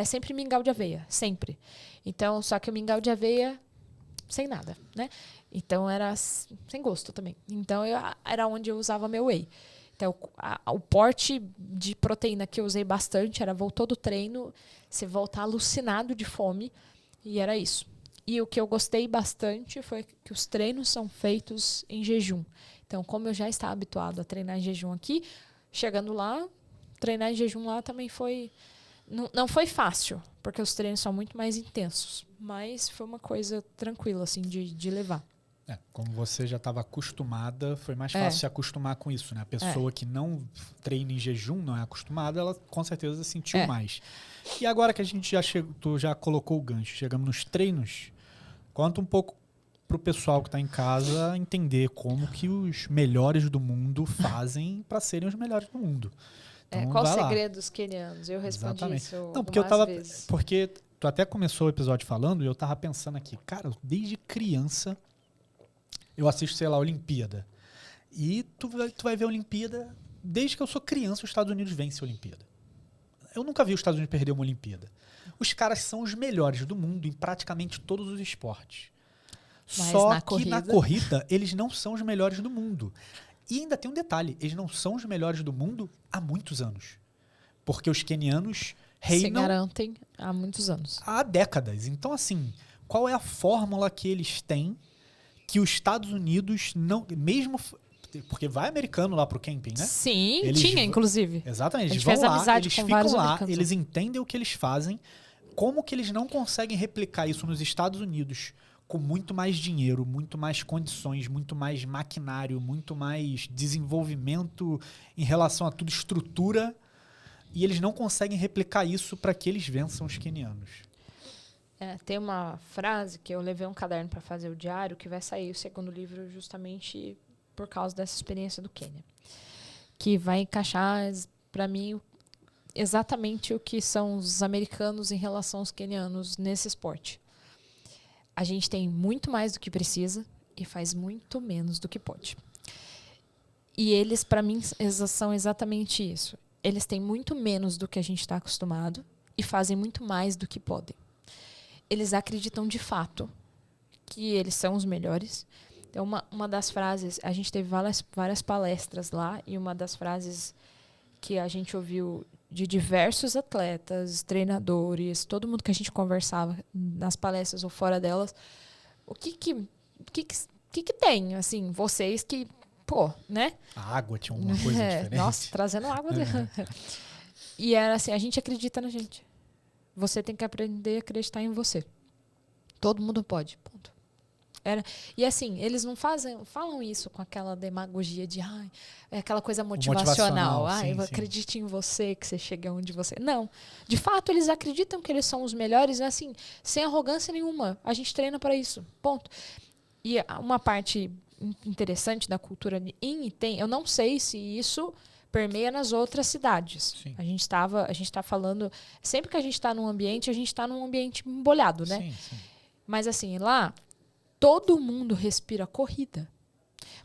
sempre mingau de aveia, sempre. Então, só que o mingau de aveia sem nada, né? Então, era sem gosto também. Então, era onde eu usava meu whey. Então, o porte de proteína que eu usei bastante era voltou do treino, você volta alucinado de fome, e era isso. E o que eu gostei bastante foi que os treinos são feitos em jejum. Então, como eu já estava habituado a treinar em jejum aqui, chegando lá, treinar em jejum lá também foi... Não foi fácil, porque os treinos são muito mais intensos. Mas foi uma coisa tranquila, assim, de levar. Como você já estava acostumada, foi mais fácil se acostumar com isso, né? A pessoa que não treina em jejum, não é acostumada, ela com certeza sentiu mais. E agora que a gente tu já colocou o gancho, chegamos nos treinos, conta um pouco pro pessoal que está em casa entender como que os melhores do mundo fazem para serem os melhores do mundo. Então, qual o segredo dos quenianos? Eu respondi isso algumas vezes. Porque tu até começou o episódio falando e eu tava pensando aqui, cara, desde criança eu assisto, sei lá, a Olimpíada. E tu vai ver a Olimpíada, desde que eu sou criança, os Estados Unidos vencem a Olimpíada. Eu nunca vi os Estados Unidos perder uma Olimpíada. Os caras são os melhores do mundo em praticamente todos os esportes. Mas só que na corrida, eles não são os melhores do mundo. E ainda tem um detalhe, eles não são os melhores do mundo há muitos anos. Porque os quenianos reinam... Se garantem há muitos anos. Há décadas. Então, assim, qual é a fórmula que eles têm que os Estados Unidos não... Mesmo... Porque vai americano lá pro camping, né? Sim, tinha, inclusive. Exatamente. Eles vão lá, amizade eles com ficam vários lá, americanos. eles entendem o que eles fazem. Como que eles não conseguem replicar isso nos Estados Unidos com muito mais dinheiro, muito mais condições, muito mais maquinário, muito mais desenvolvimento em relação a tudo, estrutura, e eles não conseguem replicar isso para que eles vençam os quenianos. Tem uma frase que eu levei um caderno para fazer o diário, que vai sair o segundo livro justamente por causa dessa experiência do Quênia, que vai encaixar para mim exatamente o que são os americanos em relação aos quenianos nesse esporte. A gente tem muito mais do que precisa e faz muito menos do que pode. E eles, para mim, são exatamente isso. Eles têm muito menos do que a gente está acostumado e fazem muito mais do que podem. eles acreditam de fato que eles são os melhores. Então, uma das frases, a gente teve várias palestras lá, e uma das frases que a gente ouviu de diversos atletas, treinadores, todo mundo que a gente conversava nas palestras ou fora delas, o que tem, assim, vocês que, pô, né? A água tinha alguma coisa diferente. Nossa, trazendo água. E era assim, a gente acredita na gente. Você tem que aprender a acreditar em você. Todo mundo pode, ponto. E assim, eles não falam isso com aquela demagogia de é aquela coisa motivacional. Eu acredito em você, que você chega onde você... Não. De fato, eles acreditam que eles são os melhores, assim, sem arrogância nenhuma. A gente treina para isso. Ponto. E uma parte interessante da cultura em Item, eu não sei se isso permeia nas outras cidades. Sim. A gente tá falando... Sempre que a gente está num ambiente, a gente está num ambiente embolhado, né? Sim, sim. Mas assim, lá... Todo mundo respira corrida.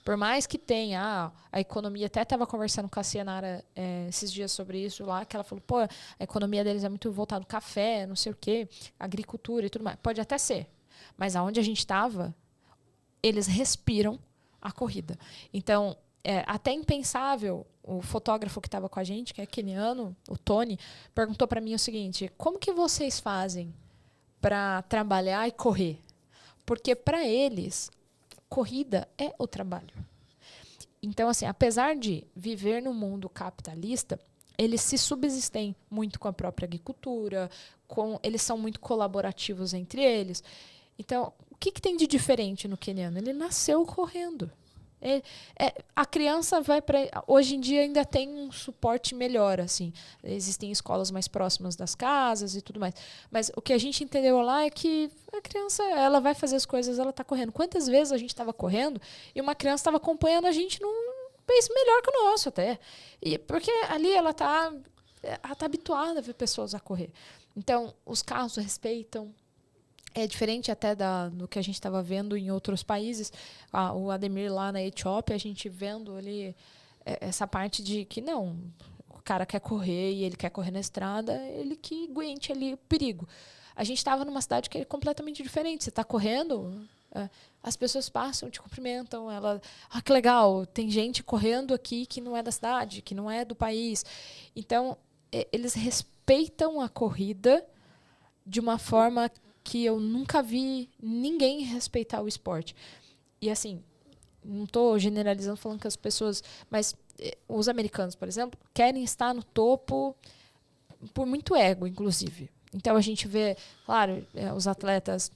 Por mais que tenha a economia, até estava conversando com a Cianara esses dias sobre isso lá, que ela falou, pô, a economia deles é muito voltada ao café, não sei o quê, agricultura e tudo mais. Pode até ser. Mas aonde a gente estava, eles respiram a corrida. Então, até impensável, o fotógrafo que estava com a gente, que é queniano, o Tony, perguntou para mim o seguinte, como que vocês fazem para trabalhar e correr? Porque para eles, corrida é o trabalho. Então, assim, apesar de viver no mundo capitalista, eles se subsistem muito com a própria agricultura, eles são muito colaborativos entre eles. Então, o que tem de diferente no queniano? Ele nasceu correndo. A criança vai para... Hoje em dia ainda tem um suporte melhor, assim. Existem escolas mais próximas das casas e tudo mais. Mas o que a gente entendeu lá é que a criança, ela vai fazer as coisas, ela está correndo. Quantas vezes a gente estava correndo e uma criança estava acompanhando a gente num pace melhor que o nosso até. Porque ali ela tá habituada a ver pessoas a correr. Então, os carros respeitam. É diferente até do que a gente estava vendo em outros países. O Ademir lá na Etiópia, a gente vendo ali essa parte de que não, o cara quer correr e ele quer correr na estrada, ele que aguente ali o perigo. A gente estava numa cidade que é completamente diferente. Você está correndo, as pessoas passam, te cumprimentam. Que legal, tem gente correndo aqui que não é da cidade, que não é do país. Então, eles respeitam a corrida de uma forma que eu nunca vi ninguém respeitar o esporte. E assim, não estou generalizando, falando que as pessoas... Mas os americanos, por exemplo, querem estar no topo por muito ego, inclusive. Então a gente vê, claro, os atletas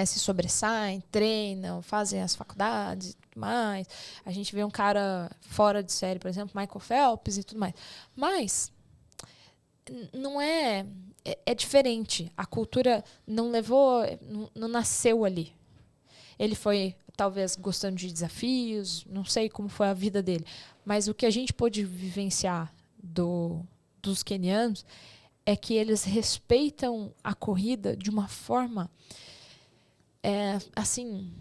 se sobressaem, treinam, fazem as faculdades e tudo mais. A gente vê um cara fora de série, por exemplo, Michael Phelps e tudo mais. Mas não é diferente. A cultura não levou, não nasceu ali. Ele foi, talvez, gostando de desafios, não sei como foi a vida dele. Mas o que a gente pôde vivenciar dos quenianos é que eles respeitam a corrida de uma forma assim,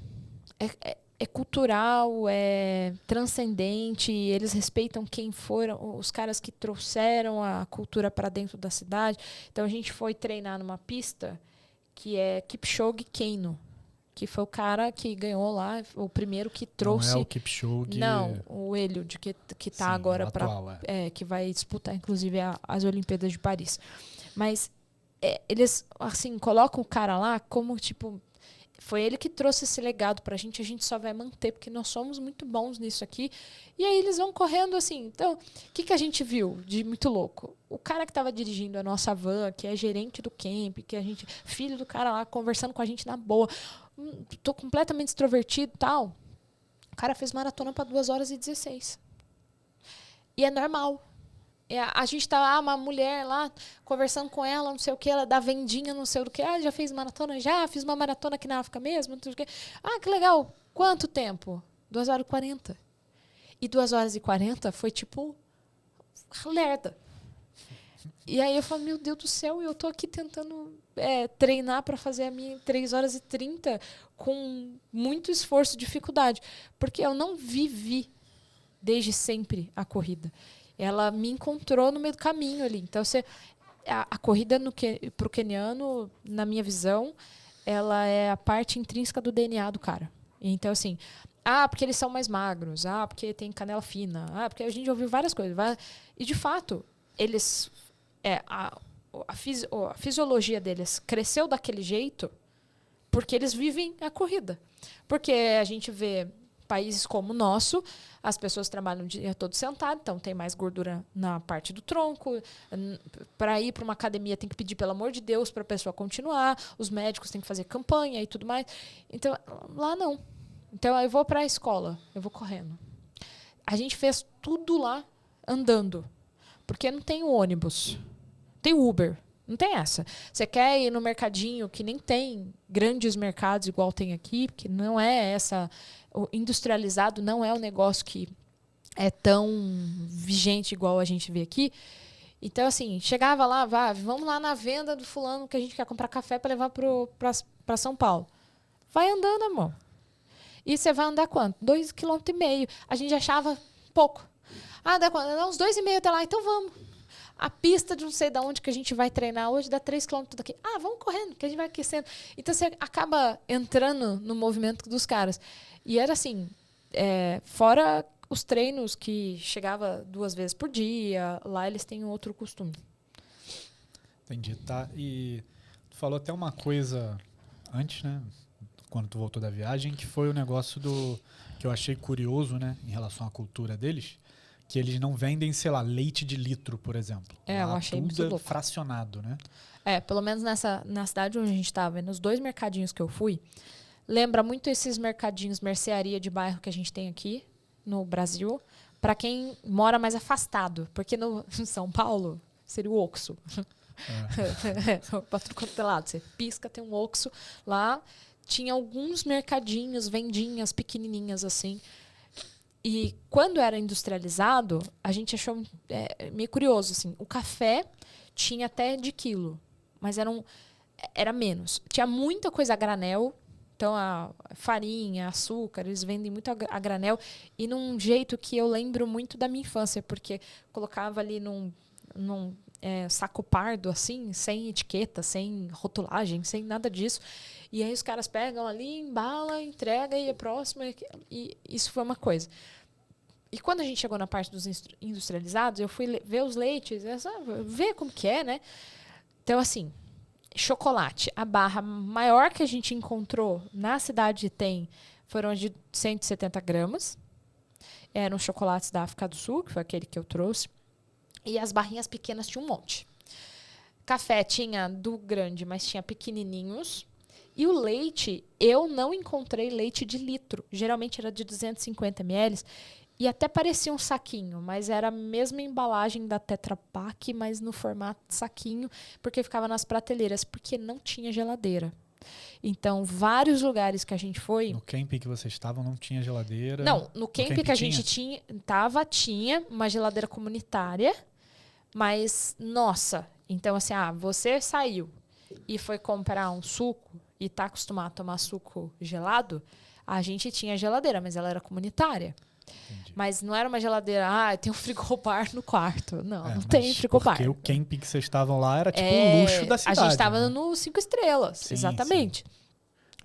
cultural, é transcendente. Eles respeitam quem foram os caras que trouxeram a cultura para dentro da cidade. Então a gente foi treinar numa pista que é Kipchoge Keino, que foi o cara que ganhou lá, o primeiro que trouxe. Não é o Kipchoge. Não, o Eliud, que está agora para que vai disputar inclusive as Olimpíadas de Paris. Mas eles assim colocam o cara lá como tipo, foi ele que trouxe esse legado pra gente, a gente só vai manter, porque nós somos muito bons nisso aqui. E aí eles vão correndo assim. Então, o que a gente viu de muito louco? O cara que estava dirigindo a nossa van, que é gerente do camp, que a gente, filho do cara lá, conversando com a gente na boa. Tô completamente extrovertido e tal. O cara fez maratona para 2h16. E é normal. A gente tá, uma mulher lá, conversando com ela, não sei o que, ela dá vendinha, não sei o que. Já fez maratona? Já, fiz uma maratona aqui na África mesmo, não sei o que. Que legal. Quanto tempo? 2h40. E 2h40 foi tipo lerda. E aí eu falo, meu Deus do céu, eu tô aqui tentando treinar para fazer a minha 3h30 com muito esforço e dificuldade. Porque eu não vivi desde sempre a corrida. Ela me encontrou no meio do caminho ali. Então, a corrida pro queniano, na minha visão, ela é a parte intrínseca do DNA do cara. Então, assim, porque eles são mais magros, porque tem canela fina, porque a gente ouviu várias coisas. E, de fato, eles... A fisiologia deles cresceu daquele jeito porque eles vivem a corrida. Porque a gente vê países como o nosso, as pessoas trabalham o dia todo sentado, então tem mais gordura na parte do tronco. Para ir para uma academia tem que pedir, pelo amor de Deus, para a pessoa continuar. Os médicos têm que fazer campanha e tudo mais. Então, lá não. Então, eu vou para a escola, eu vou correndo. A gente fez tudo lá andando, porque não tem ônibus. Tem Uber, não tem essa. Você quer ir no mercadinho, que nem tem grandes mercados igual tem aqui, porque não é essa... O industrializado não é um negócio que é tão vigente igual a gente vê aqui. Então, assim, chegava lá, vamos lá na venda do fulano que a gente quer comprar café para levar para São Paulo. Vai andando, amor. E você vai andar quanto? 2,5 km. A gente achava pouco. Dá quanto? Dá uns 2,5 até lá, então vamos. A pista de não sei de onde que a gente vai treinar hoje dá 3 km tudo aqui. Vamos correndo, que a gente vai aquecendo. Então você acaba entrando no movimento dos caras. E era assim, fora os treinos que chegava 2 vezes por dia, lá eles têm outro costume. Entendi, tá. E tu falou até uma coisa antes, né? Quando tu voltou da viagem, que foi o negócio que eu achei curioso, né? Em relação à cultura deles. Que eles não vendem, sei lá, leite de litro, por exemplo. Eu achei muito louco. Fracionado, né? Pelo menos na cidade onde a gente estava, nos 2 mercadinhos que eu fui, lembra muito esses mercadinhos, mercearia de bairro que a gente tem aqui no Brasil, para quem mora mais afastado. Porque no São Paulo seria o Oxxo. Para tudo quanto é lado. Você pisca, tem um Oxxo. Lá tinha alguns mercadinhos, vendinhas pequenininhas assim. E quando era industrializado, a gente achou meio curioso. Assim, o café tinha até de quilo, mas era menos. Tinha muita coisa a granel. Então, a farinha, açúcar, eles vendem muito a granel. E num jeito que eu lembro muito da minha infância, porque colocava ali num saco pardo, assim, sem etiqueta, sem rotulagem, sem nada disso. E aí os caras pegam ali, embala, entrega e é próximo. E isso foi uma coisa. E quando a gente chegou na parte dos industrializados, eu fui ver os leites, ver como que é, né? Então, assim, chocolate. A barra maior que a gente encontrou na cidade foram de 170 gramas. Eram chocolates da África do Sul, que foi aquele que eu trouxe. E as barrinhas pequenas tinha um monte. Café tinha do grande, mas tinha pequenininhos. E o leite, eu não encontrei leite de litro. Geralmente era de 250 ml. E até parecia um saquinho, mas era a mesma embalagem da Tetra Pak, mas no formato de saquinho, porque ficava nas prateleiras, porque não tinha geladeira. Então, vários lugares que a gente foi... No camping que vocês estavam não tinha geladeira? Não, no camping que a gente tinha uma geladeira comunitária, mas, nossa, então assim, você saiu e foi comprar um suco e tá acostumado a tomar suco gelado, a gente tinha geladeira, mas ela era comunitária. Entendi. Mas não era uma geladeira, tem um frigobar no quarto. Não tem frigobar. Porque o camping que vocês estavam lá era tipo o luxo da cidade. A gente estava no 5 estrelas, sim, exatamente. Sim.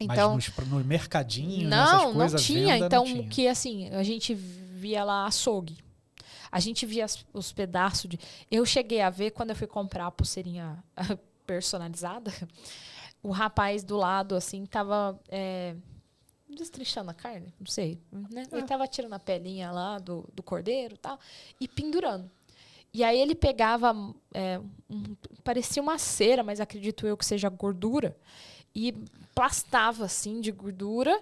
Então, mas no mercadinho, nessas coisas, não tinha. Venda, então, não tinha. Que assim, a gente via lá açougue. A gente via os pedaços de... Eu cheguei a ver, quando eu fui comprar a pulseirinha personalizada, o rapaz do lado, assim, tava... destrinchando a carne, não sei, né? Ele tava tirando a pelinha lá do cordeiro e tal, e pendurando. E aí ele pegava, parecia uma cera, mas acredito eu que seja gordura, e plastava assim de gordura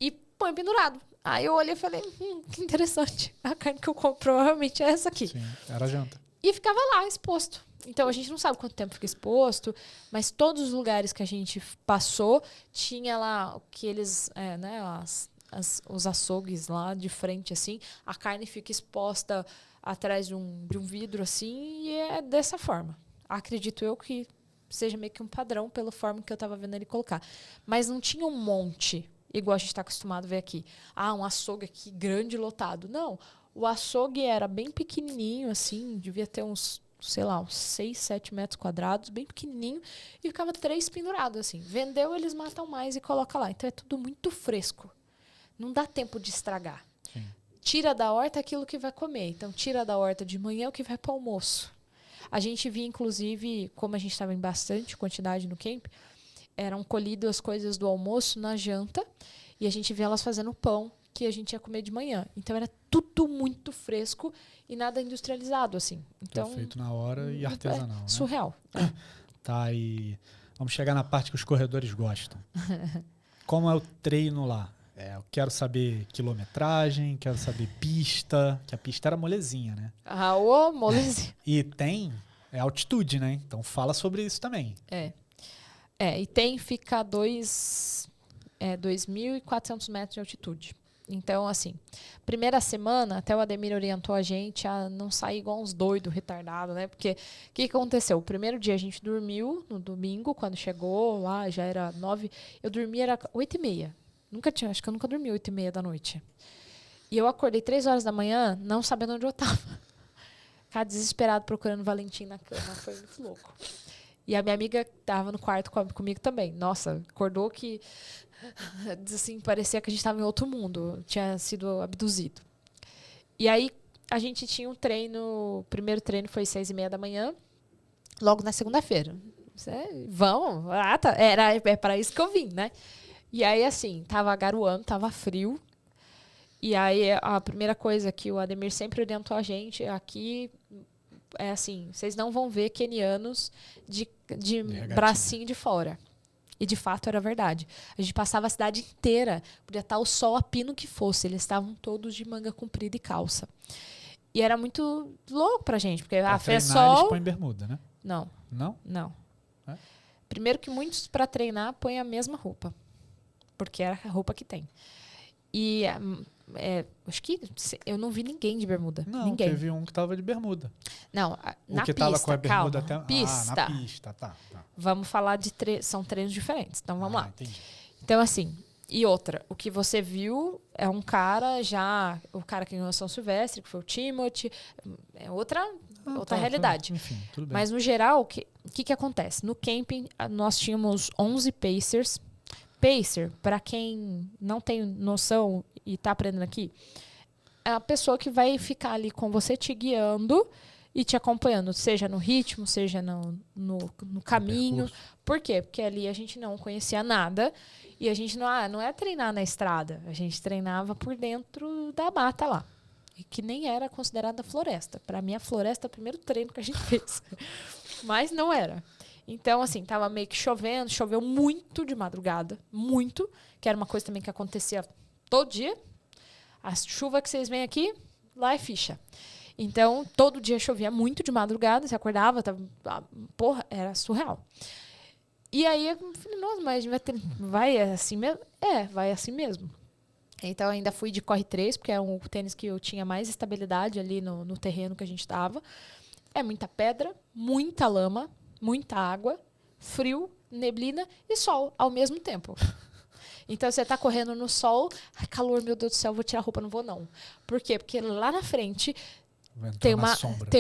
e põe pendurado. Aí eu olhei e falei, que interessante, a carne que eu compro provavelmente é essa aqui. Sim, era janta. E ficava lá, exposto. Então, a gente não sabe quanto tempo fica exposto, mas todos os lugares que a gente passou, tinha lá o que eles, os açougues lá de frente, assim, a carne fica exposta atrás de um vidro, assim, e é dessa forma. Acredito eu que seja meio que um padrão pela forma que eu estava vendo ele colocar. Mas não tinha um monte, igual a gente está acostumado a ver aqui. Um açougue aqui grande, lotado. Não, o açougue era bem pequenininho, assim, devia ter uns sei lá, uns 6, 7 metros quadrados, bem pequenininho, e ficava 3 pendurados, assim. Vendeu, eles matam mais e colocam lá. Então é tudo muito fresco. Não dá tempo de estragar. Sim. Tira da horta aquilo que vai comer. Então tira da horta de manhã o que vai para o almoço. A gente via, inclusive, como a gente estava em bastante quantidade no camp, eram colhidas as coisas do almoço na janta, e a gente via elas fazendo pão que a gente ia comer de manhã. Então era tudo muito fresco e nada industrializado, assim. Então, Que é feito na hora e artesanal, né? Surreal. Tá, e vamos chegar na parte que os corredores gostam. Como é o treino lá? Eu quero saber quilometragem, quero saber pista, que a pista era molezinha, né? Ô, molezinha. E tem altitude, né? Então fala sobre isso também. E fica 2.400 metros de altitude. Então, assim, primeira semana, até o Ademir orientou a gente a não sair igual uns doidos, retardados, né? Porque o que aconteceu? O primeiro dia a gente dormiu, no domingo, quando chegou lá, já era 9. Eu dormi, era 8h30. Acho que eu nunca dormi 8h30 da noite. E eu acordei 3 horas da manhã, não sabendo onde eu tava. Cara, desesperado, procurando o Valentim na cama. Foi muito louco. E a minha amiga tava no quarto comigo também. Nossa, acordou que... assim, parecia que a gente estava em outro mundo. Tinha sido abduzido. E aí, a gente tinha um treino... O primeiro treino foi 6h30 da manhã. Logo na segunda-feira. Vamos? É para isso que eu vim, né? E aí, assim, tava garoando, tava frio. E aí, a primeira coisa que o Ademir sempre orientou a gente aqui é assim, vocês não vão ver quenianos de bracinho de fora. E, de fato, era verdade. A gente passava a cidade inteira, podia estar o sol a pino que fosse. Eles estavam todos de manga comprida e calça. E era muito louco pra gente, porque fez sol... eles põem bermuda, né? Não. Não? Não. É? Primeiro que muitos, para treinar, põem a mesma roupa. Porque é a roupa que tem. E acho que eu não vi ninguém de bermuda. Não, ninguém. Teve um que tava de bermuda. Não, na que pista, tava com a bermuda calma. até... Pista. na pista, tá. Vamos falar de são treinos diferentes. Então, vamos lá. Entendi. Então, assim, e outra, o que você viu é um cara o cara que ganhou São Silvestre, que foi o Timothy, é outra realidade. Enfim, tudo bem. Mas, no geral, o que acontece? No camping, nós tínhamos 11 pacers. Pacer, para quem não tem noção e está aprendendo aqui, é a pessoa que vai ficar ali com você, te guiando e te acompanhando, seja no ritmo, seja no caminho. Por quê? Porque ali a gente não conhecia nada e a gente não é treinar na estrada, a gente treinava por dentro da mata lá, que nem era considerada floresta. Para mim, a floresta é o primeiro treino que a gente fez, mas não era. Então, assim, tava meio que choveu muito de madrugada, muito, que era uma coisa também que acontecia todo dia. A chuva que vocês veem aqui, lá é ficha. Então, todo dia chovia muito de madrugada, você acordava, porra, era surreal. E aí, eu falei, nossa, mas vai assim mesmo? Vai assim mesmo. Então, ainda fui de Corre 3, porque é um tênis que eu tinha mais estabilidade ali no terreno que a gente estava. É muita pedra, muita lama, muita água, frio, neblina e sol ao mesmo tempo. Então, você está correndo no sol, calor, meu Deus do céu, vou tirar a roupa, não vou não. Por quê? Porque lá na frente tem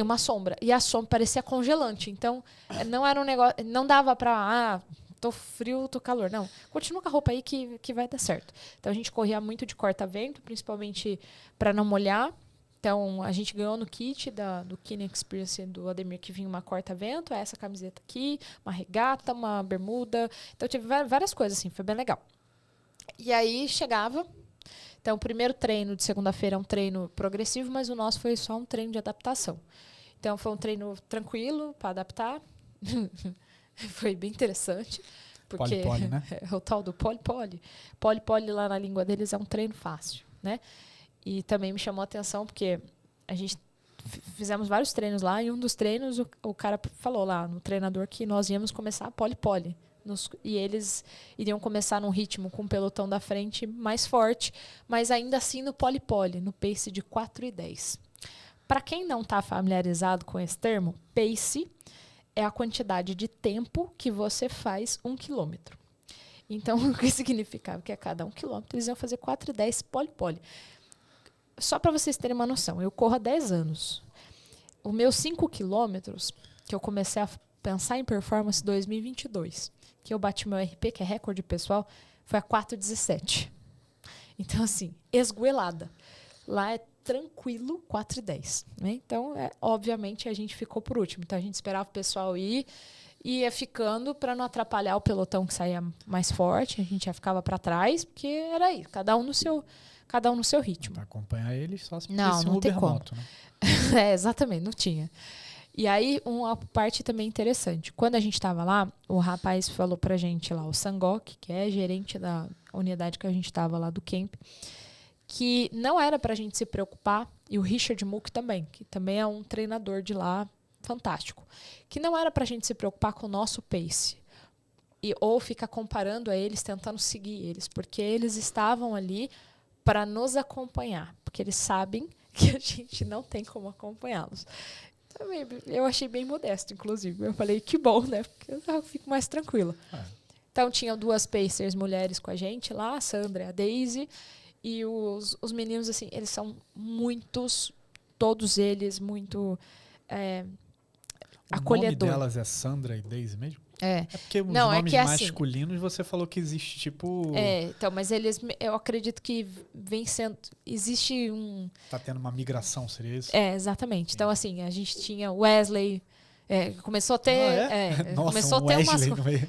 uma sombra. E a sombra parecia congelante. Então, não era um negócio, não dava para, tô frio, tô calor. Não, continua com a roupa aí que vai dar certo. Então, a gente corria muito de corta-vento, principalmente para não molhar. Então, a gente ganhou no kit do Kenya Experience do Ademir, que vinha uma corta-vento, essa camiseta aqui, uma regata, uma bermuda. Então, tive várias coisas, assim, foi bem legal. E aí, chegava. Então, o primeiro treino de segunda-feira é um treino progressivo, mas o nosso foi só um treino de adaptação. Então, foi um treino tranquilo para adaptar. Foi bem interessante. Porque Poli, né? É o tal do poli-poli. Poli-poli lá na língua deles é um treino fácil, né? E também me chamou a atenção porque a gente fizemos vários treinos lá e um dos treinos o cara falou lá no treinador que nós íamos começar poli-poli. E eles iriam começar num ritmo com o pelotão da frente mais forte, mas ainda assim no poli-poli, no pace de 4:10. Para quem não está familiarizado com esse termo, pace é a quantidade de tempo que você faz 1 quilômetro. Então, o que significava? Que a cada 1 quilômetro eles iam fazer 4:10 poli-poli. Só para vocês terem uma noção, eu corro há 10 anos. os meus 5 quilômetros, que eu comecei a pensar em performance 2022, que eu bati meu RP, que é recorde pessoal, foi a 4:17. Então, assim, esgoelada. Lá é tranquilo, 4:10. Né? Então, obviamente, a gente ficou por último. Então, a gente esperava o pessoal ir e ia ficando para não atrapalhar o pelotão que saía mais forte. A gente já ficava para trás, porque era aí, cada um no seu ritmo. Para acompanhar eles, só se não um tem como. Ubermoto, né? Exatamente, não tinha. E aí, uma parte também interessante. Quando a gente estava lá, o rapaz falou pra gente lá, o Sangok, que é gerente da unidade que a gente estava lá do camp, que não era pra gente se preocupar, e o Richard Mook também, que também é um treinador de lá fantástico, que não era pra gente se preocupar com o nosso pace, ou ficar comparando a eles, tentando seguir eles, porque eles estavam ali para nos acompanhar, porque eles sabem que a gente não tem como acompanhá-los. Eu achei bem modesto, inclusive. Eu falei, que bom, né? Porque eu fico mais tranquila. Então, tinham 2 pacers mulheres com a gente lá, a Sandra e a Daisy. E os meninos, assim, eles são todos eles, muito acolhedores. O nome delas é Sandra e Daisy mesmo? É porque os não, nomes é que, masculinos, você falou que existe, tipo... então, mas eu acredito que vem sendo... Existe um... Tá tendo uma migração, seria isso? Exatamente. Então, assim, a gente tinha Wesley... começou a ter... Nossa, começou um a ter Wesley umas... no meio.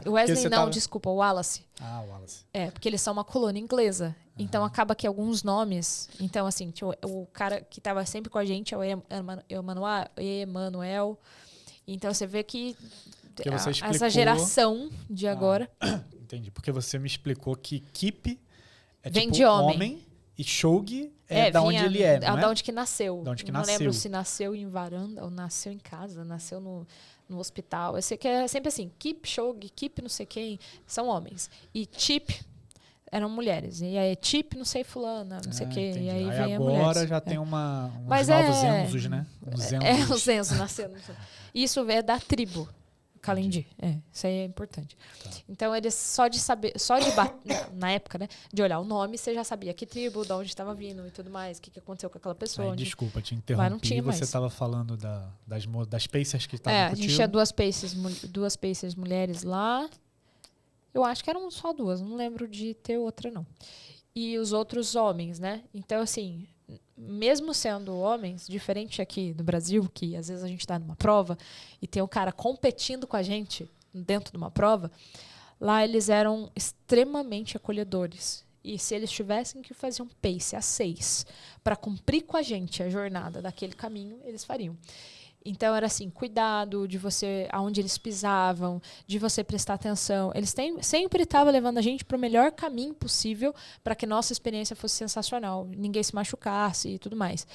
Wesley não, desculpa, o Wallace. Ah, o Wallace. Porque eles são uma colônia inglesa. Então, acaba que alguns nomes... Então, assim, o cara que estava sempre com a gente é o Emanuel. Então, você vê que... Você explicou... Essa geração de agora... Entendi. Porque você me explicou que Kip é vem tipo de homem. E Shogi é da onde ele é, não é? Da onde que nasceu. Da onde que não nasceu. Lembro se nasceu em varanda ou nasceu em casa, nasceu no hospital. Eu sei que é sempre assim, Kip, Shogi, Kip não sei quem, são homens. E Chip eram mulheres. E aí Chip não sei fulana, não sei o quê. E aí vem a mulher. Agora já tem uns novos Enzos, né? Os Enzos nascendo. Isso é da tribo. Kalendi. Isso aí é importante. Tá. Então, eles só de na época, né, de olhar o nome, você já sabia que tribo, de onde estava vindo e tudo mais, o que aconteceu com aquela pessoa. Desculpa, te interrompi. Você estava falando das pacers que estavam contigo. A gente tinha 2 pacers mulheres lá. Eu acho que eram só 2, não lembro de ter outra, não. E os outros homens, né? Então, assim... Mesmo sendo homens, diferente aqui do Brasil, que às vezes a gente está numa prova e tem um cara competindo com a gente dentro de uma prova, lá eles eram extremamente acolhedores. E se eles tivessem que fazer um pace a 6 para cumprir com a gente a jornada daquele caminho, eles fariam. Então, era assim, cuidado de você, aonde eles pisavam, de você prestar atenção. Eles sempre estavam levando a gente para o melhor caminho possível para que nossa experiência fosse sensacional, ninguém se machucasse e tudo mais.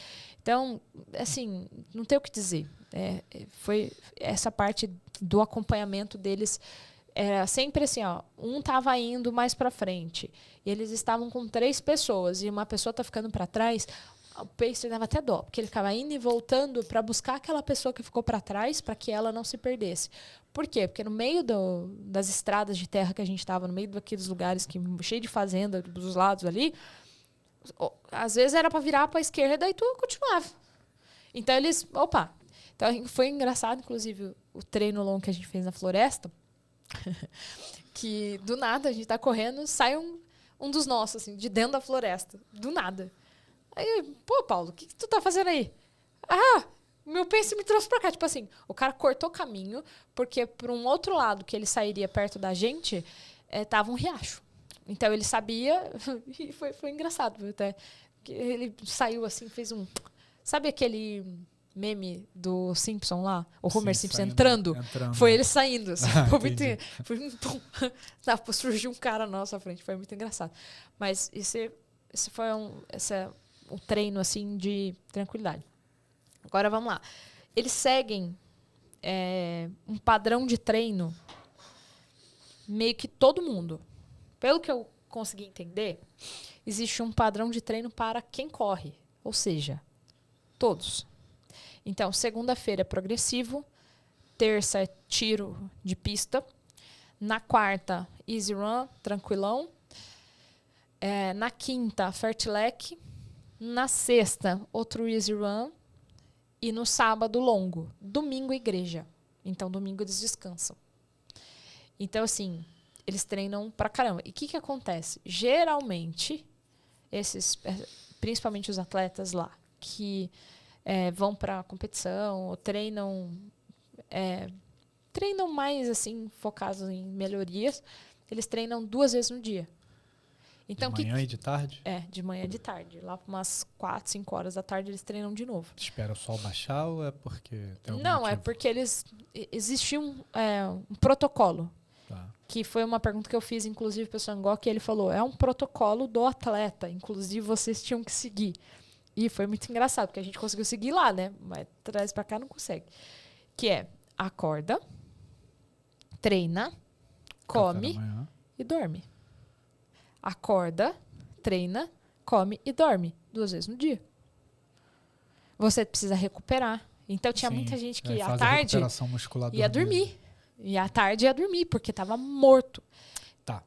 Então, assim, não tem o que dizer. Foi essa parte do acompanhamento deles. Era sempre assim, um estava indo mais para frente e eles estavam com 3 pessoas e uma pessoa está ficando para trás. O pacer dava até dó, porque ele ficava indo e voltando para buscar aquela pessoa que ficou para trás para que ela não se perdesse. Por quê? Porque no meio das estradas de terra que a gente estava, no meio daqueles lugares cheio de fazenda dos lados ali, às vezes era para virar para a esquerda e tu continuava. Então eles, Então foi engraçado, inclusive, o treino longo que a gente fez na floresta, que do nada a gente tá correndo, sai um dos nossos, assim, de dentro da floresta, do nada. Aí, Paulo, o que tu tá fazendo aí? Meu pace me trouxe pra cá. Tipo assim, o cara cortou caminho, porque por um outro lado que ele sairia perto da gente, tava um riacho. Então ele sabia, e foi engraçado até. Ele saiu assim, fez um... Sabe aquele meme do Simpson lá? O Homer Simpson entrando? Foi ele saindo. Assim, surgiu um cara na nossa frente, foi muito engraçado. Mas esse foi um treino assim de tranquilidade. Agora vamos lá. Eles seguem um padrão de treino meio que todo mundo. Pelo que eu consegui entender, existe um padrão de treino para quem corre, ou seja, todos. Então, segunda-feira é progressivo, terça é tiro de pista, na quarta, easy run, tranquilão, na quinta, fartlek, na sexta, outro easy run, E no sábado, longo. Domingo, igreja. Então, domingo eles descansam. Então, assim, eles treinam pra caramba. E o que acontece? Geralmente, principalmente os atletas lá, que vão pra competição, ou treinam mais, assim, focados em melhorias, eles treinam 2 vezes no dia. Então, de manhã e de tarde? De manhã e de tarde. Lá por umas 4, 5 horas da tarde, eles treinam de novo. Espera o sol baixar ou é porque tem algum Não, motivo? é porque existe um protocolo. Tá. Que foi uma pergunta que eu fiz, inclusive, para o Sangó, que ele falou, é um protocolo do atleta, inclusive vocês tinham que seguir. E foi muito engraçado, porque a gente conseguiu seguir lá, né? Mas traz para cá não consegue. Que é, acorda, treina, come e dorme. Acorda, treina, come e dorme 2 vezes no dia. Você precisa recuperar. Então tinha muita gente que à tarde ia dormir. E à tarde ia dormir, porque estava morto. Tá.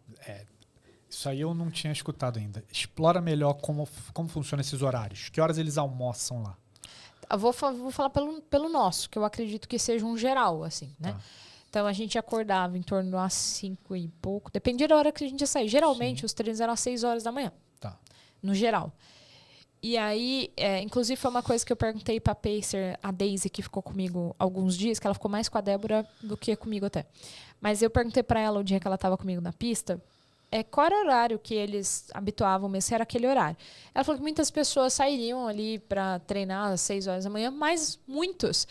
Isso aí eu não tinha escutado ainda. Explora melhor como funcionam esses horários. Que horas eles almoçam lá? Eu vou falar pelo nosso, que eu acredito que seja um geral, assim, né? Tá. Então, a gente acordava em torno das 5 e pouco. Dependia da hora que a gente ia sair. Geralmente, os treinos eram às 6 horas da manhã. Tá. No geral. E aí, inclusive, foi uma coisa que eu perguntei pra Pacer, a Daisy, que ficou comigo alguns dias, que ela ficou mais com a Débora do que comigo até. Mas eu perguntei pra ela o dia que ela tava comigo na pista, qual era o horário que eles habituavam mesmo, se era aquele horário. Ela falou que muitas pessoas sairiam ali pra treinar às 6 horas da manhã, mas muitos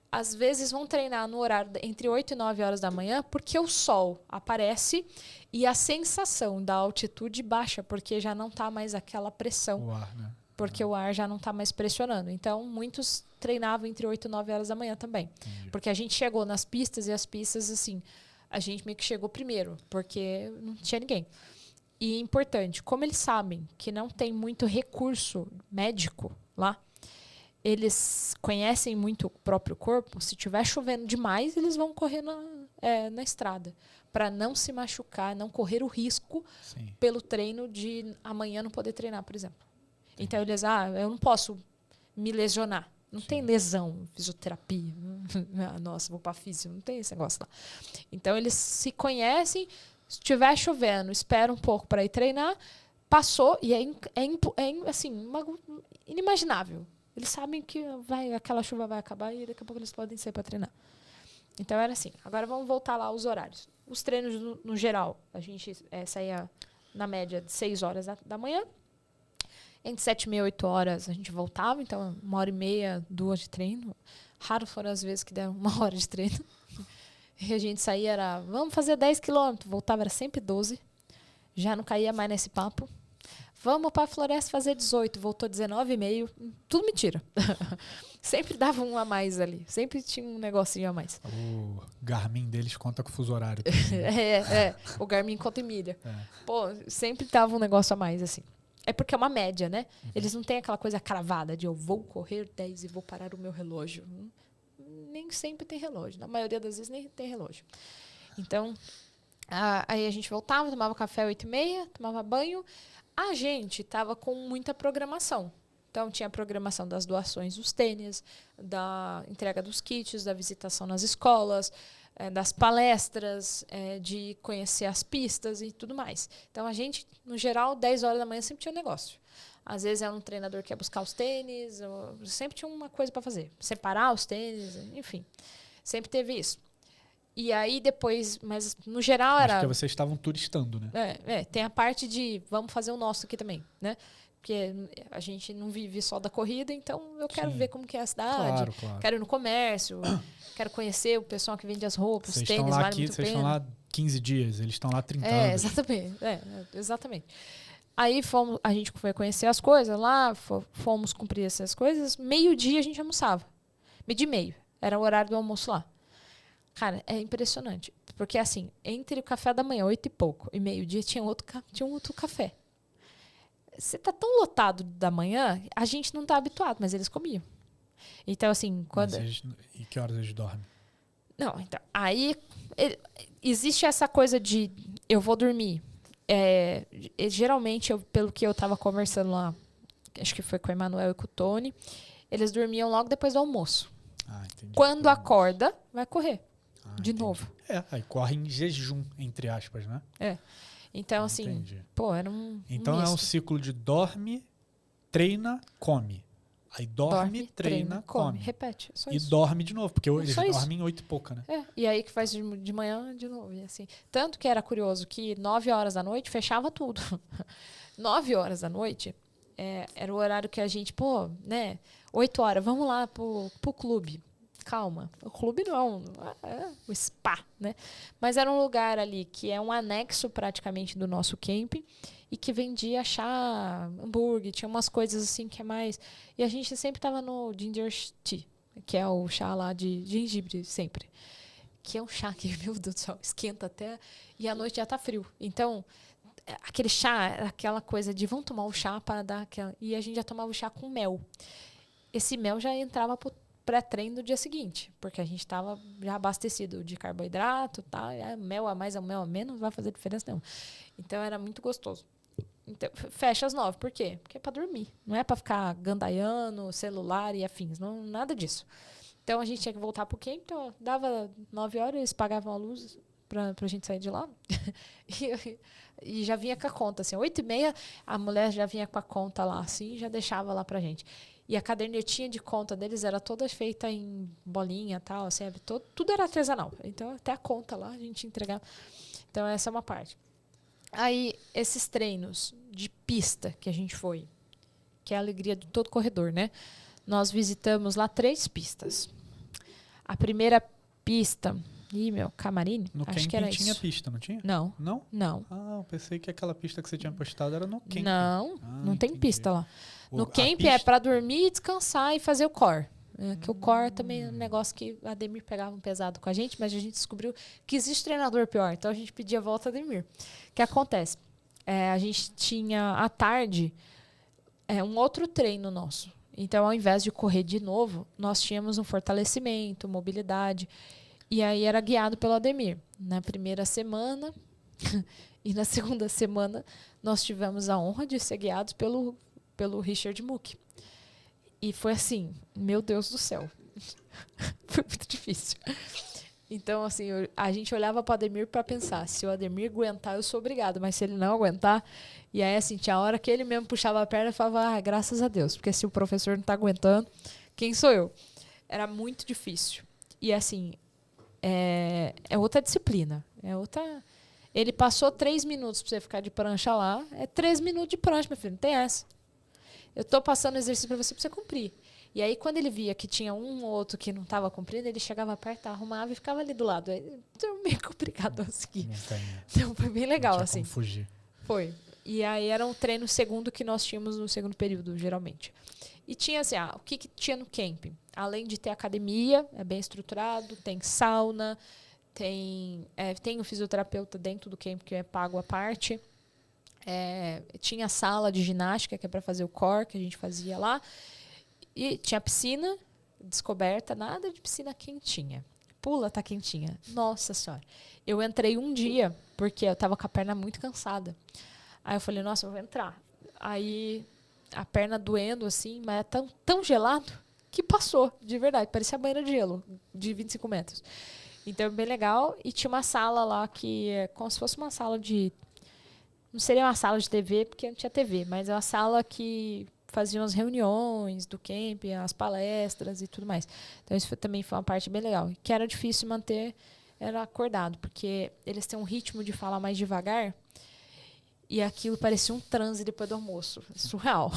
às vezes vão treinar no horário entre 8 e 9 horas da manhã, porque o sol aparece e a sensação da altitude baixa, porque já não está mais aquela pressão. O ar, né? Porque o ar já não está mais pressionando. Então, muitos treinavam entre 8 e 9 horas da manhã também. Entendi. Porque a gente chegou nas pistas, e as pistas, assim, a gente meio que chegou primeiro, porque não tinha ninguém. E é importante, como eles sabem que não tem muito recurso médico lá, eles conhecem muito o próprio corpo. Se estiver chovendo demais, eles vão correr na estrada. Para não se machucar, não correr o risco pelo treino de amanhã não poder treinar, por exemplo. Sim. Então, eles, eu não posso me lesionar. Não tem lesão, fisioterapia. Nossa, vou para físio. Não tem esse negócio lá. Então, eles se conhecem. Se estiver chovendo, espera um pouco para ir treinar. Passou, e assim, inimaginável. Eles sabem que aquela chuva vai acabar e daqui a pouco eles podem sair para treinar. Então, era assim. Agora, vamos voltar lá aos horários. Os treinos, no geral, a gente saía na média de 6 horas da manhã. Entre 7 e meia e 8 horas a gente voltava. Então, 1h30, 2 de treino. Raro foram as vezes que deram 1 hora de treino. E a gente saía, vamos fazer 10 quilômetros. Voltava, era sempre 12. Já não caía mais nesse papo. Vamos para a floresta fazer 18. Voltou 19,5. Tudo mentira. Sempre dava um a mais ali. Sempre tinha um negocinho a mais. O Garmin deles conta com o fuso horário. O Garmin conta em milha. Pô, sempre dava um negócio a mais, assim. É porque é uma média, né? Uhum. Eles não têm aquela coisa cravada de eu vou correr 10 e vou parar o meu relógio. Nem sempre tem relógio. Na maioria das vezes nem tem relógio. Então, aí a gente voltava, tomava café 8h30, tomava banho. A gente estava com muita programação. Então, tinha a programação das doações dos tênis, da entrega dos kits, da visitação nas escolas, das palestras, de conhecer as pistas e tudo mais. Então, a gente, no geral, 10 horas da manhã sempre tinha um negócio. Às vezes, era um treinador que ia buscar os tênis, sempre tinha uma coisa para fazer. Separar os tênis, enfim. Sempre teve isso. E aí depois, mas no geral era... Porque vocês estavam turistando, né? Tem a parte de vamos fazer o nosso aqui também, né? Porque a gente não vive só da corrida, então eu quero ver como que é a cidade. Claro. Quero ir no comércio, quero conhecer o pessoal que vende as roupas, os tênis, vale muito Vocês estão lá 15 dias, eles estão lá 30 anos. Exatamente. Aí a gente foi conhecer as coisas lá, fomos cumprir essas coisas. 12:00 a gente almoçava. 12:30. Era o horário do almoço lá. Cara, é impressionante. Porque, assim, entre o café da manhã, 8 e pouco, e 12:00, tinha um outro café. Você tá tão lotado da manhã, a gente não tá habituado, mas eles comiam. Então, assim, quando... E que horas eles dormem? Não, então, aí existe essa coisa de eu vou dormir. Geralmente, pelo que eu tava conversando lá, acho que foi com o Emanuel e com o Tony, eles dormiam logo depois do almoço. Entendi. Quando acorda, vai correr. De Entendi. novo. Aí corre em jejum, entre aspas, né? Então, assim, Entendi. era um Então é um misto. ciclo de dorme, treina, come. Aí dorme, treina, come. Repete, só E isso. dorme de novo, porque eles Só isso. dormem 8 e pouca, né? E aí que faz de manhã de novo. E assim. Tanto que era curioso que 9 horas da noite fechava tudo. 9 horas da noite era o horário que a gente, 8 horas, vamos lá pro clube. Calma, o clube não é o spa, né? Mas era um lugar ali que é um anexo praticamente do nosso camping e que vendia chá, hambúrguer, tinha umas coisas assim que é mais... E a gente sempre tava no ginger tea, que é o chá lá de gengibre, sempre. Que é um chá que, meu Deus do céu, esquenta até... E à noite já tá frio. Então, aquele chá, aquela coisa de vamos tomar o chá para dar aquela... E a gente já tomava o chá com mel. Esse mel já entrava pro pré-treino do dia seguinte, porque a gente estava já abastecido de carboidrato, tá? Mel a mais ou mel a menos não vai fazer diferença nenhuma. Então era muito gostoso. Então, fecha às 9. Por quê? Porque é para dormir. Não é para ficar gandaiano, celular e afins. Não, nada disso. Então a gente tinha que voltar pro camp. Então dava 9 horas, eles pagavam a luz pra gente sair de lá. E já vinha com a conta, assim, 8h30, a mulher já vinha com a conta lá, assim, já deixava lá pra gente. E a cadernetinha de conta deles era toda feita em bolinha e tal, assim, tudo era artesanal. Então, até a conta lá a gente entregava. Então, essa é uma parte. Aí, esses treinos de pista que a gente foi, que é a alegria de todo corredor, né? Nós visitamos lá 3 pistas. A primeira pista... Camarini? No Acho que era isso. tinha pista, não tinha? Não. Não? Não. Eu pensei que aquela pista que você tinha postado era no camp. Não tem pista lá. No camp pista... é para dormir, descansar e fazer o core. Que o core também é um negócio que a Ademir pegava um pesado com a gente, mas a gente descobriu que existe treinador pior. Então a gente pedia volta a Ademir. O que acontece? A gente tinha à tarde um outro treino nosso. Então, ao invés de correr de novo, nós tínhamos um fortalecimento, mobilidade. E aí era guiado pelo Ademir. Na primeira semana e na segunda semana, nós tivemos a honra de ser guiados pelo Richard Muck. E foi assim, meu Deus do céu. Foi muito difícil. Então, assim, a gente olhava para o Ademir para pensar, se o Ademir aguentar, eu sou obrigado, mas se ele não aguentar... E aí, assim, tinha a hora que ele mesmo puxava a perna e falava, graças a Deus, porque se o professor não está aguentando, quem sou eu? Era muito difícil. E, assim... É outra disciplina. Ele passou 3 minutos para você ficar de prancha lá. É 3 minutos de prancha, meu filho. Não tem essa. Eu estou passando exercício para você cumprir. E aí, quando ele via que tinha um ou outro que não estava cumprindo, ele chegava perto, arrumava e ficava ali do lado. Então, meio complicado a seguir. Então, foi bem legal, não tinha assim. Como fugir. Foi. E aí, era um treino segundo que nós tínhamos no segundo período, geralmente. E tinha assim, o que tinha no camping? Além de ter academia, é bem estruturado, tem sauna, tem um fisioterapeuta dentro do camping que é pago à parte. Tinha sala de ginástica, que é para fazer o core, que a gente fazia lá. E tinha piscina descoberta, nada de piscina quentinha. Pula, tá quentinha. Nossa Senhora. Eu entrei um dia, porque eu tava com a perna muito cansada. Aí eu falei, nossa, eu vou entrar. Aí... a perna doendo, assim, mas é tão gelado que passou, de verdade. Parecia banheira de gelo, de 25 metros. Então, bem legal. E tinha uma sala lá que é como se fosse uma sala de... Não seria uma sala de TV, porque não tinha TV, mas é uma sala que faziam as reuniões do camp, as palestras e tudo mais. Então, isso também foi uma parte bem legal. Que era difícil manter, era acordado, porque eles têm um ritmo de falar mais devagar. E aquilo parecia um transe depois do almoço. Surreal.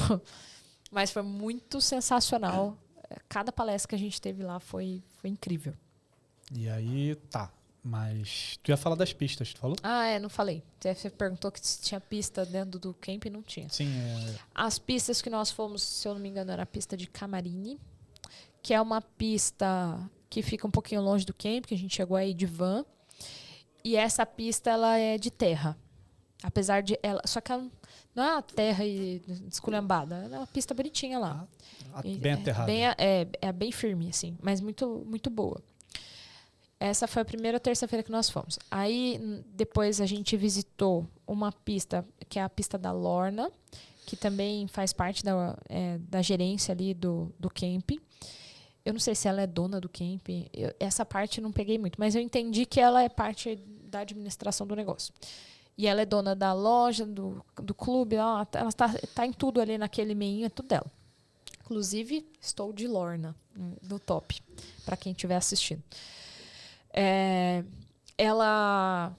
Mas foi muito sensacional. Cada palestra que a gente teve lá foi incrível. E aí, tá. Mas tu ia falar das pistas, tu falou? Não falei. Você perguntou se tinha pista dentro do camp e não tinha. Sim. As pistas que nós fomos, se eu não me engano, era a pista de Camarini, que é uma pista que fica um pouquinho longe do camp, que a gente chegou aí de van. E essa pista, ela é de terra. Apesar de ela... Só que ela não é uma terra desculhambada. Ela é uma pista bonitinha lá. Bem aterrada. É bem firme, assim. Mas muito, muito boa. Essa foi a primeira terça-feira que nós fomos. Aí, depois, a gente visitou uma pista, que é a pista da Lorna, que também faz parte da gerência ali do camping. Eu não sei se ela é dona do camping. Essa parte eu não peguei muito, mas eu entendi que ela é parte da administração do negócio. E ela é dona da loja, do clube. Ela tá em tudo ali naquele meinho, é tudo dela. Inclusive, estou de Lorna, no top, para quem estiver assistindo. Ela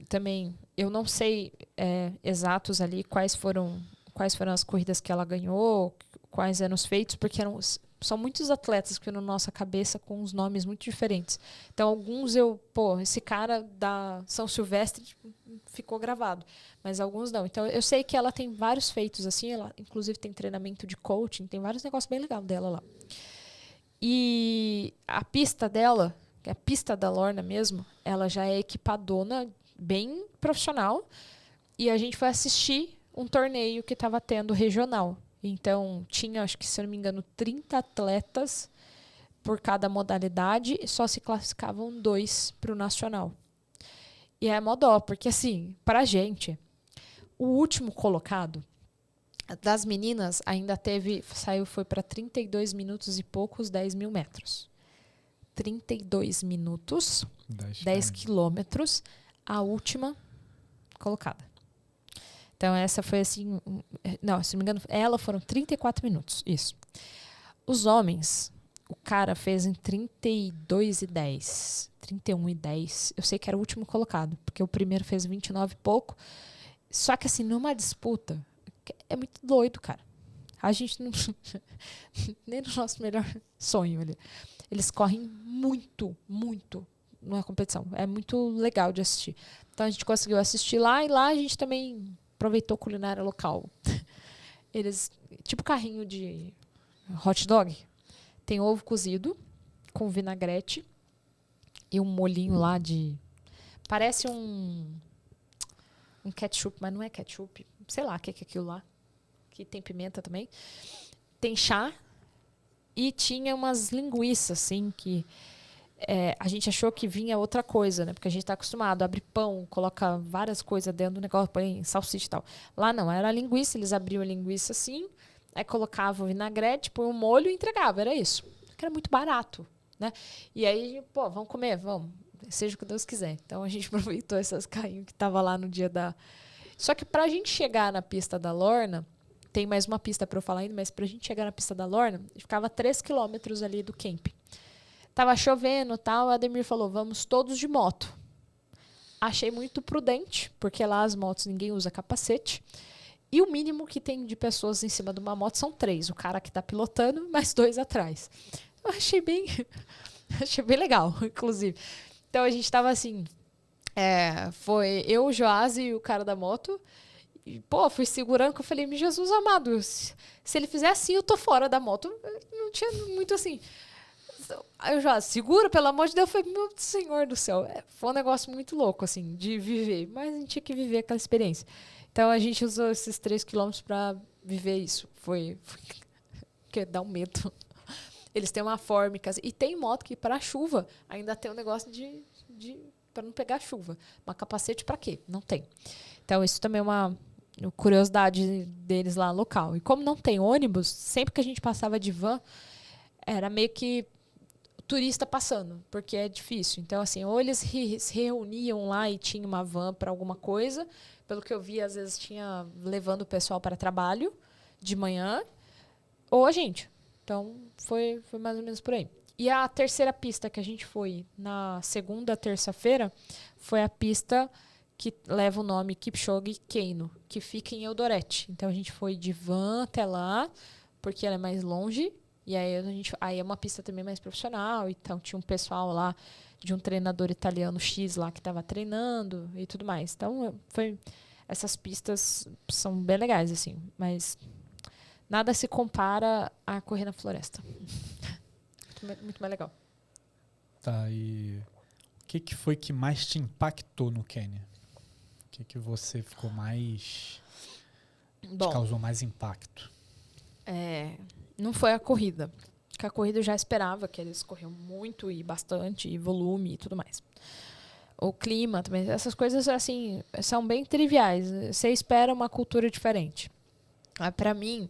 também, eu não sei exatos ali quais foram as corridas que ela ganhou, quais eram os feitos, porque são muitos atletas que na nossa cabeça com uns nomes muito diferentes. Então, alguns esse cara da São Silvestre ficou gravado, mas alguns não. Então, eu sei que ela tem vários feitos assim, ela inclusive tem treinamento de coaching, tem vários negócios bem legais dela lá. E a pista dela, que é a pista da Lorna mesmo, ela já é equipadona, bem profissional, e a gente foi assistir um torneio que estava tendo regional. Então, tinha, acho que, se eu não me engano, 30 atletas por cada modalidade e só se classificavam 2 para o nacional. E é mó dó, porque, assim, pra gente, o último colocado das meninas ainda foi para 32 minutos e poucos, 10 mil metros. 32 minutos, 10 quilômetros, a última colocada. Então, essa foi assim... Não, se não me engano, foram 34 minutos. Isso. Os homens, o cara fez em 32 e 10. 31 e 10. Eu sei que era o último colocado, porque o primeiro fez 29 e pouco. Só que, assim, numa disputa, é muito doido, cara. A gente não... nem no nosso melhor sonho ali. Eles correm muito, muito numa competição. É muito legal de assistir. Então, a gente conseguiu assistir lá, e lá a gente também... aproveitou culinária local. Eles, tipo carrinho de hot dog, tem ovo cozido com vinagrete e um molhinho lá de... Parece um ketchup, mas não é ketchup. Sei lá o que é aquilo lá. Que tem pimenta também. Tem chá e tinha umas linguiças, assim, que... a gente achou que vinha outra coisa, né? Porque a gente está acostumado, abre pão, coloca várias coisas dentro do negócio, põe salsicha e tal. Lá não, era linguiça, eles abriam a linguiça assim, aí colocavam o vinagrete, põe um molho e entregava, era isso. Que era muito barato, né? E aí, vamos comer, vamos, seja o que Deus quiser. Então a gente aproveitou essas carrinhos que tava lá no dia da... Só que pra gente chegar na pista da Lorna, tem mais uma pista para eu falar ainda, mas pra gente chegar na pista da Lorna, ficava 3 quilômetros ali do camp. Tava chovendo e tal, o Ademir falou, vamos todos de moto. Achei muito prudente, porque lá as motos ninguém usa capacete. E o mínimo que tem de pessoas em cima de uma moto são 3. O cara que tá pilotando, mais 2 atrás. Eu achei bem legal, inclusive. Então a gente tava assim, foi eu, o Joás e o cara da moto. E, fui segurando, que eu falei, Jesus amado, se ele fizer assim, eu tô fora da moto. Não tinha muito assim... Aí eu já, segura, pelo amor de Deus. Eu falei, meu Senhor do céu. Foi um negócio muito louco, assim, de viver. Mas a gente tinha que viver aquela experiência. Então, a gente usou esses 3 quilômetros para viver isso. Foi que dá um medo. Eles têm uma fórmica. E tem moto que, para chuva, ainda tem um negócio de para não pegar chuva. Mas capacete para quê? Não tem. Então, isso também é uma curiosidade deles lá local. E como não tem ônibus, sempre que a gente passava de van, era meio que turista passando, porque é difícil. Então, assim, ou eles se reuniam lá e tinha uma van para alguma coisa. Pelo que eu vi, às vezes tinha levando o pessoal para trabalho de manhã, ou a gente. Então, foi mais ou menos por aí. E a terceira pista que a gente foi na segunda, terça-feira, foi a pista que leva o nome Kipchoge Keino, que fica em Eldoret. Então, a gente foi de van até lá, porque ela é mais longe. E aí é uma pista também mais profissional. Então, tinha um pessoal lá de um treinador italiano X lá que estava treinando e tudo mais. Então, essas pistas são bem legais, assim. Mas nada se compara a correr na floresta. Muito mais legal. Tá, e o que foi que mais te impactou no Quênia? O que você ficou mais... te causou mais impacto? Não foi a corrida. Porque a corrida eu já esperava, que eles corriam muito e bastante, e volume e tudo mais. O clima também, essas coisas assim, são bem triviais. Você espera uma cultura diferente. Para mim,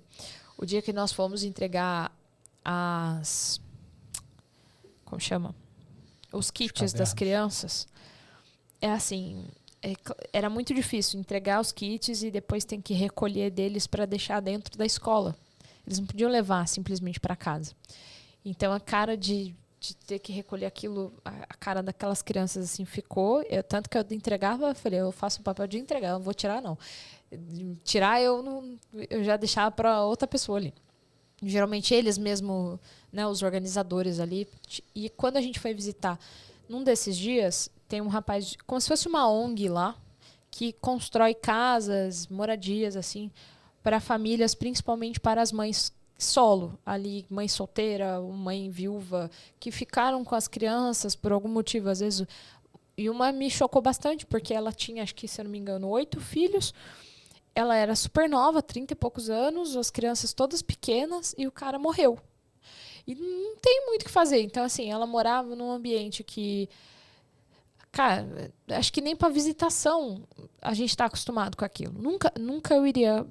o dia que nós fomos entregar como chama? Os kits das crianças, é assim, era muito difícil entregar os kits e depois tem que recolher deles para deixar dentro da escola. Eles não podiam levar simplesmente para casa. Então, a cara de ter que recolher aquilo, a cara daquelas crianças assim ficou. Tanto que eu entregava, eu falei, eu faço o papel de entregar, eu não vou tirar, não. Tirar, eu já deixava para outra pessoa ali. Geralmente eles mesmo, né, os organizadores ali. E quando a gente foi visitar, num desses dias, tem um rapaz, como se fosse uma ONG lá, que constrói casas, moradias, assim, para famílias, principalmente para as mães solo, ali, mãe solteira, mãe viúva, que ficaram com as crianças por algum motivo, às vezes. E uma me chocou bastante, porque ela tinha, acho que, se eu não me engano, 8 filhos. Ela era super nova, 30 e poucos anos, as crianças todas pequenas, e o cara morreu. E não tem muito o que fazer. Então, assim, ela morava num ambiente que... Cara, acho que nem para visitação a gente está acostumado com aquilo. Nunca eu iria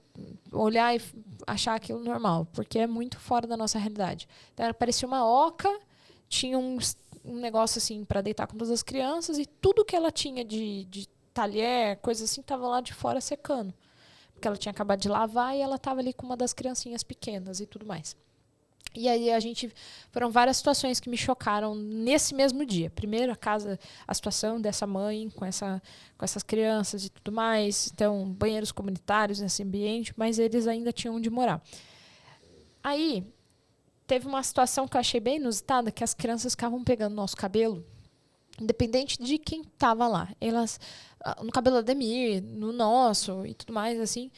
olhar e achar aquilo normal, porque é muito fora da nossa realidade. Então, parecia uma oca, tinha um negócio assim para deitar com todas as crianças, e tudo que ela tinha de talher, coisa assim, estava lá de fora secando. Porque ela tinha acabado de lavar e ela estava ali com uma das criancinhas pequenas e tudo mais. E aí foram várias situações que me chocaram nesse mesmo dia. Primeiro, a situação dessa mãe com essas crianças e tudo mais. Então, banheiros comunitários nesse ambiente, mas eles ainda tinham onde morar. Aí, teve uma situação que eu achei bem inusitada, que as crianças ficavam pegando nosso cabelo, independente de quem estava lá. Elas, no cabelo da Ademir, no nosso e tudo mais, assim.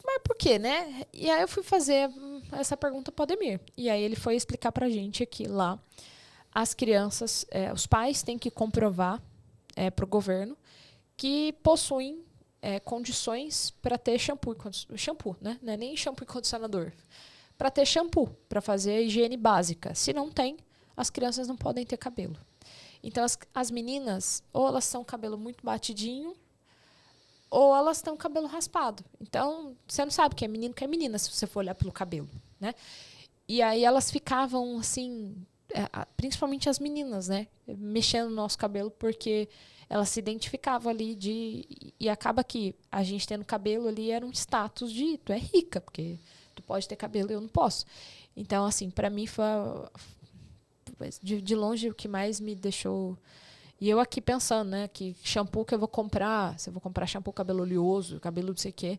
Mas por quê, né? E aí eu fui fazer essa pergunta para o Ademir. E aí ele foi explicar para a gente que lá as crianças, os pais têm que comprovar para o governo que possuem condições para ter shampoo, né? Não é nem shampoo e condicionador. Para ter shampoo, para fazer a higiene básica. Se não tem, as crianças não podem ter cabelo. Então as meninas, ou elas são cabelo muito batidinho, ou elas têm o cabelo raspado. Então, você não sabe quem é menino, quem é menina, se você for olhar pelo cabelo, né? E aí elas ficavam, assim, principalmente as meninas, né? Mexendo no nosso cabelo, porque elas se identificavam ali e acaba que a gente tendo cabelo ali era um status de tu é rica, porque tu pode ter cabelo e eu não posso. Então, assim, para mim foi de longe o que mais me deixou... E eu aqui pensando, né, que shampoo que eu vou comprar, se eu vou comprar shampoo cabelo oleoso, cabelo não sei o quê.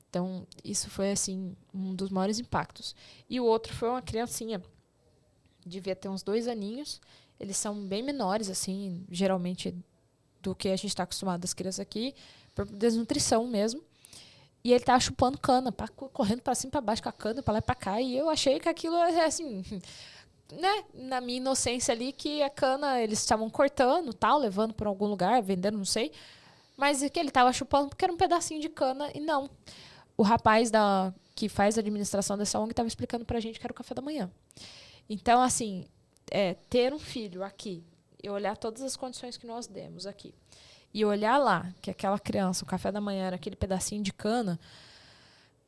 Então, isso foi, assim, um dos maiores impactos. E o outro foi uma criancinha, devia ter uns 2 aninhos. Eles são bem menores, assim, geralmente, do que a gente está acostumado das crianças aqui, por desnutrição mesmo. E ele tava chupando cana, correndo para cima e para baixo com a cana, para lá e para cá. E eu achei que aquilo é, assim... Né, na minha inocência ali, que a cana eles estavam cortando, tal, levando para algum lugar, vendendo, não sei. Mas que ele estava chupando porque era um pedacinho de cana e não. O rapaz que faz a administração dessa ONG estava explicando para a gente que era o café da manhã. Então, assim, ter um filho aqui e olhar todas as condições que nós demos aqui e olhar lá que aquela criança, o café da manhã era aquele pedacinho de cana,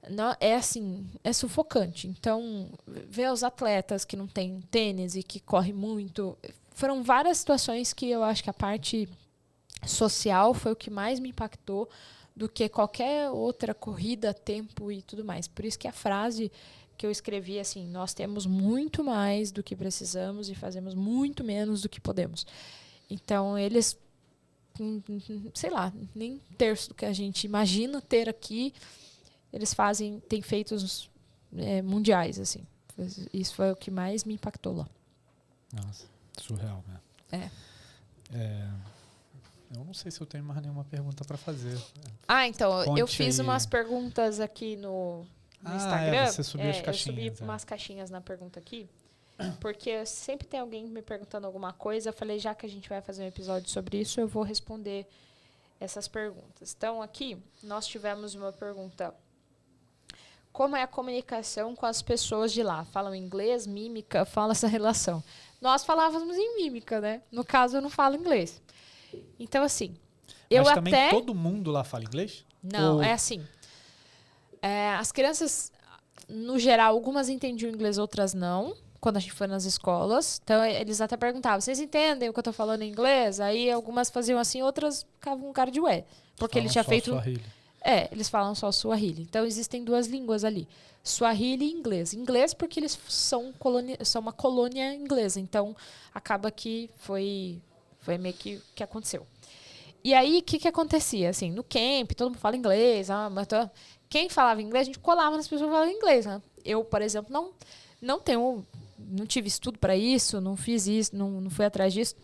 não, assim, é sufocante. Então, ver os atletas que não têm tênis e que correm muito, foram várias situações que eu acho que a parte social foi o que mais me impactou do que qualquer outra corrida, tempo e tudo mais. Por isso que a frase que eu escrevi assim, nós temos muito mais do que precisamos e fazemos muito menos do que podemos. Então, eles, sei lá, nem um terço do que a gente imagina ter aqui, eles têm feitos mundiais, assim. Isso foi o que mais me impactou lá. Nossa, surreal, né? Eu não sei se eu tenho mais nenhuma pergunta para fazer. Então, Conte eu fiz aí. umas perguntas aqui no Instagram. Você subiu as caixinhas. Eu subi umas caixinhas na pergunta aqui, porque sempre tem alguém me perguntando alguma coisa. Eu falei, já que a gente vai fazer um episódio sobre isso, eu vou responder essas perguntas. Então, aqui, nós tivemos uma pergunta... Como é a comunicação com as pessoas de lá? Falam inglês, mímica? Fala essa relação. Nós falávamos em mímica, né? No caso, eu não falo inglês. Então, assim... Mas também todo mundo lá fala inglês? Não, é assim... As crianças, no geral, algumas entendiam inglês, outras não, quando a gente foi nas escolas. Então, eles até perguntavam, vocês entendem o que eu tô falando em inglês? Aí, algumas faziam assim, outras ficavam com cara de ué. Porque ele tinha feito... Swahili. Eles falam só Swahili. Então, existem duas línguas ali. Swahili e inglês. Inglês porque eles são uma colônia inglesa. Então, acaba que foi meio que aconteceu. E aí, o que acontecia? Assim, no camp, todo mundo fala inglês. Quem falava inglês, a gente colava nas pessoas que falavam inglês. Né? Eu, por exemplo, não tive estudo para isso, não fiz isso, não fui atrás disso.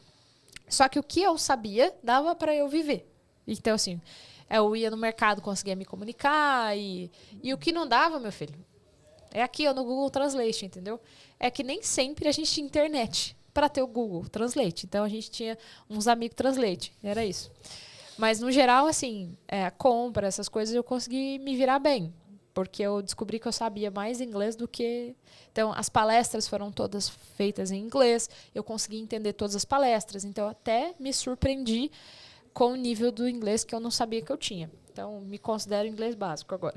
Só que o que eu sabia, dava para eu viver. Então, assim, eu ia no mercado, conseguia me comunicar. E o que não dava, meu filho, é aqui no Google Translate, entendeu? É que nem sempre a gente tinha internet para ter o Google Translate. Então, a gente tinha uns amigos Translate. Era isso. Mas, no geral, assim, compra, essas coisas, eu consegui me virar bem. Porque eu descobri que eu sabia mais inglês do que... Então, as palestras foram todas feitas em inglês. Eu consegui entender todas as palestras. Então, eu até me surpreendi com o nível do inglês que eu não sabia que eu tinha. Então, me considero inglês básico agora.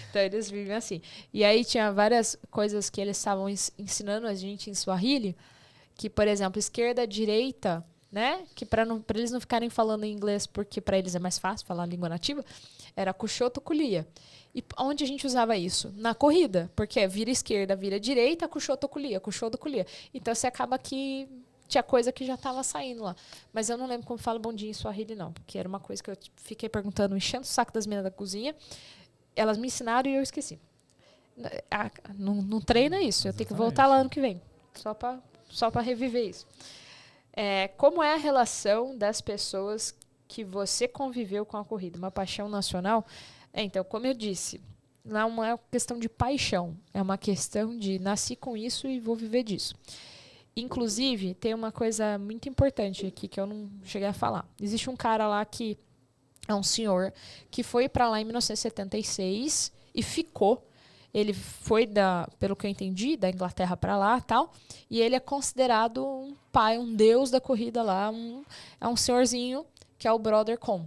Então, eles vivem assim. E aí, tinha várias coisas que eles estavam ensinando a gente em Swahili, que, por exemplo, esquerda, direita, né? Que para eles não ficarem falando em inglês, porque para eles é mais fácil falar a língua nativa, era kushoto kulia. E onde a gente usava isso? Na corrida, porque vira esquerda, vira direita, kushoto kulia. Então, você acaba que... Tinha coisa que já estava saindo lá. Mas eu não lembro como fala bom dia em Swahili, não. Porque era uma coisa que eu fiquei perguntando, enchendo o saco das meninas da cozinha. Elas me ensinaram e eu esqueci. Não treina isso. Eu tenho que voltar lá ano que vem. Só para reviver isso. Como é a relação das pessoas que você conviveu com a corrida? Uma paixão nacional? Então, como eu disse, não é uma questão de paixão. É uma questão de nasci com isso e vou viver disso. Inclusive, tem uma coisa muito importante aqui que eu não cheguei a falar. Existe um cara lá que é um senhor que foi para lá em 1976 e ficou. Ele foi, pelo que eu entendi, da Inglaterra para lá, tal. E ele é considerado um pai, um deus da corrida lá. É um senhorzinho que é o Brother Com.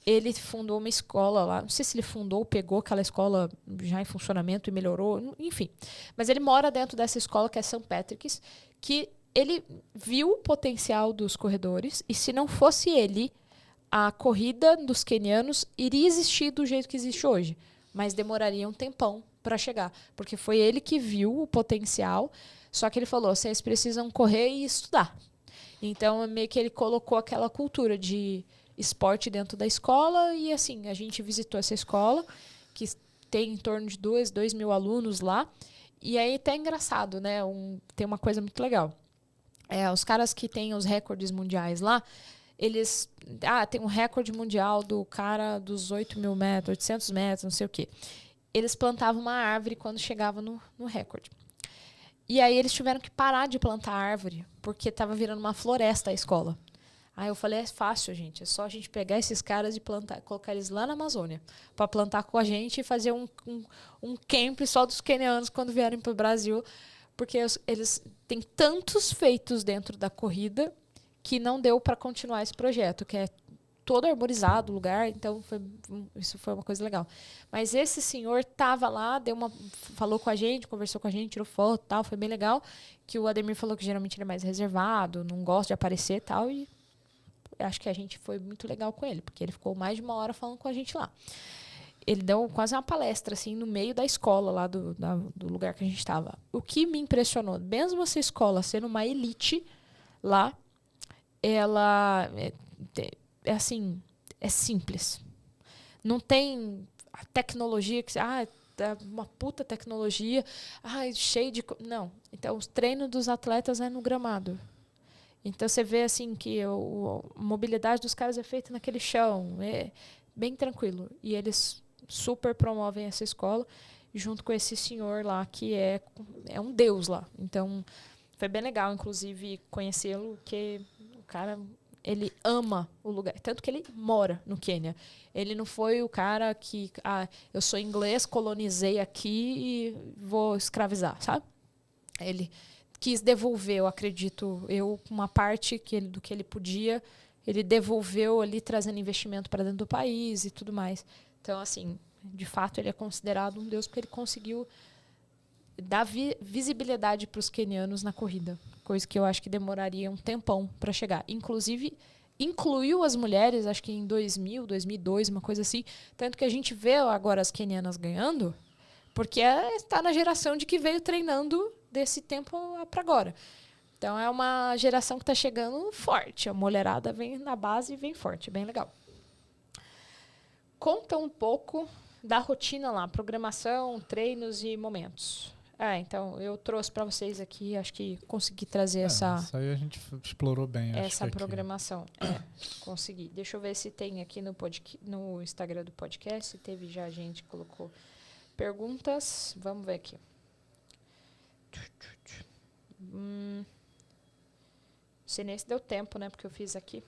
Ele fundou uma escola lá. Não sei se ele fundou ou pegou aquela escola já em funcionamento e melhorou. Enfim. Mas ele mora dentro dessa escola que é St. Patrick's, que ele viu o potencial dos corredores. E se não fosse ele, a corrida dos quenianos iria existir do jeito que existe hoje. Mas demoraria um tempão para chegar. Porque foi ele que viu o potencial. Só que ele falou, vocês precisam correr e estudar. Então, meio que ele colocou aquela cultura de esporte dentro da escola. E assim, a gente visitou essa escola, que tem em torno de 2 mil alunos lá. E aí até é engraçado, né? Tem uma coisa muito legal. Os caras que têm os recordes mundiais lá, eles... tem um recorde mundial do cara dos 8 mil metros, 800 metros, não sei o quê. Eles plantavam uma árvore quando chegava no recorde. E aí eles tiveram que parar de plantar a árvore, porque estava virando uma floresta a escola. Aí eu falei, é fácil, gente. É só a gente pegar esses caras e colocar eles lá na Amazônia, para plantar com a gente e fazer um camp só dos quenianos quando vierem para o Brasil, porque eles têm tantos feitos dentro da corrida que não deu para continuar esse projeto, que é todo arborizado o lugar, então isso foi uma coisa legal. Mas esse senhor estava lá, falou com a gente, conversou com a gente, tirou foto e tal, foi bem legal, que o Ademir falou que geralmente ele é mais reservado, não gosta de aparecer e tal, e acho que a gente foi muito legal com ele, porque ele ficou mais de 1 hora falando com a gente lá. Ele deu quase uma palestra, assim, no meio da escola, lá do lugar que a gente estava. O que me impressionou, mesmo essa escola sendo uma elite lá, ela assim, é simples. Não tem a tecnologia que é uma puta tecnologia, cheio de... Não. Então, os treinos dos atletas é no gramado. Então, você vê assim que a mobilidade dos caras é feita naquele chão. É bem tranquilo. E eles super promovem essa escola junto com esse senhor lá, que é um deus lá. Então, foi bem legal, inclusive, conhecê-lo, porque o cara... Ele ama o lugar. Tanto que ele mora no Quênia. Ele não foi o cara que... eu sou inglês, colonizei aqui e vou escravizar, sabe? Ele quis devolver, eu acredito, uma parte do que ele podia, ele devolveu ali, trazendo investimento para dentro do país e tudo mais. Então, assim, de fato, ele é considerado um deus porque ele conseguiu dar visibilidade para os quenianos na corrida. Coisa que eu acho que demoraria um tempão para chegar. Inclusive, incluiu as mulheres, acho que em 2000, 2002, uma coisa assim. Tanto que a gente vê agora as quenianas ganhando, porque está na geração de que veio treinando desse tempo para agora. Então, é uma geração que está chegando forte. A mulherada vem na base e vem forte. Bem legal. Conta um pouco da rotina lá. Programação, treinos e momentos. Então, eu trouxe para vocês aqui. Acho que consegui trazer essa... Isso aí a gente explorou bem. Essa programação. Consegui. Deixa eu ver se tem aqui no Instagram do podcast. Se teve já gente que colocou perguntas. Vamos ver aqui. Se nesse deu tempo, né? Porque eu fiz aqui.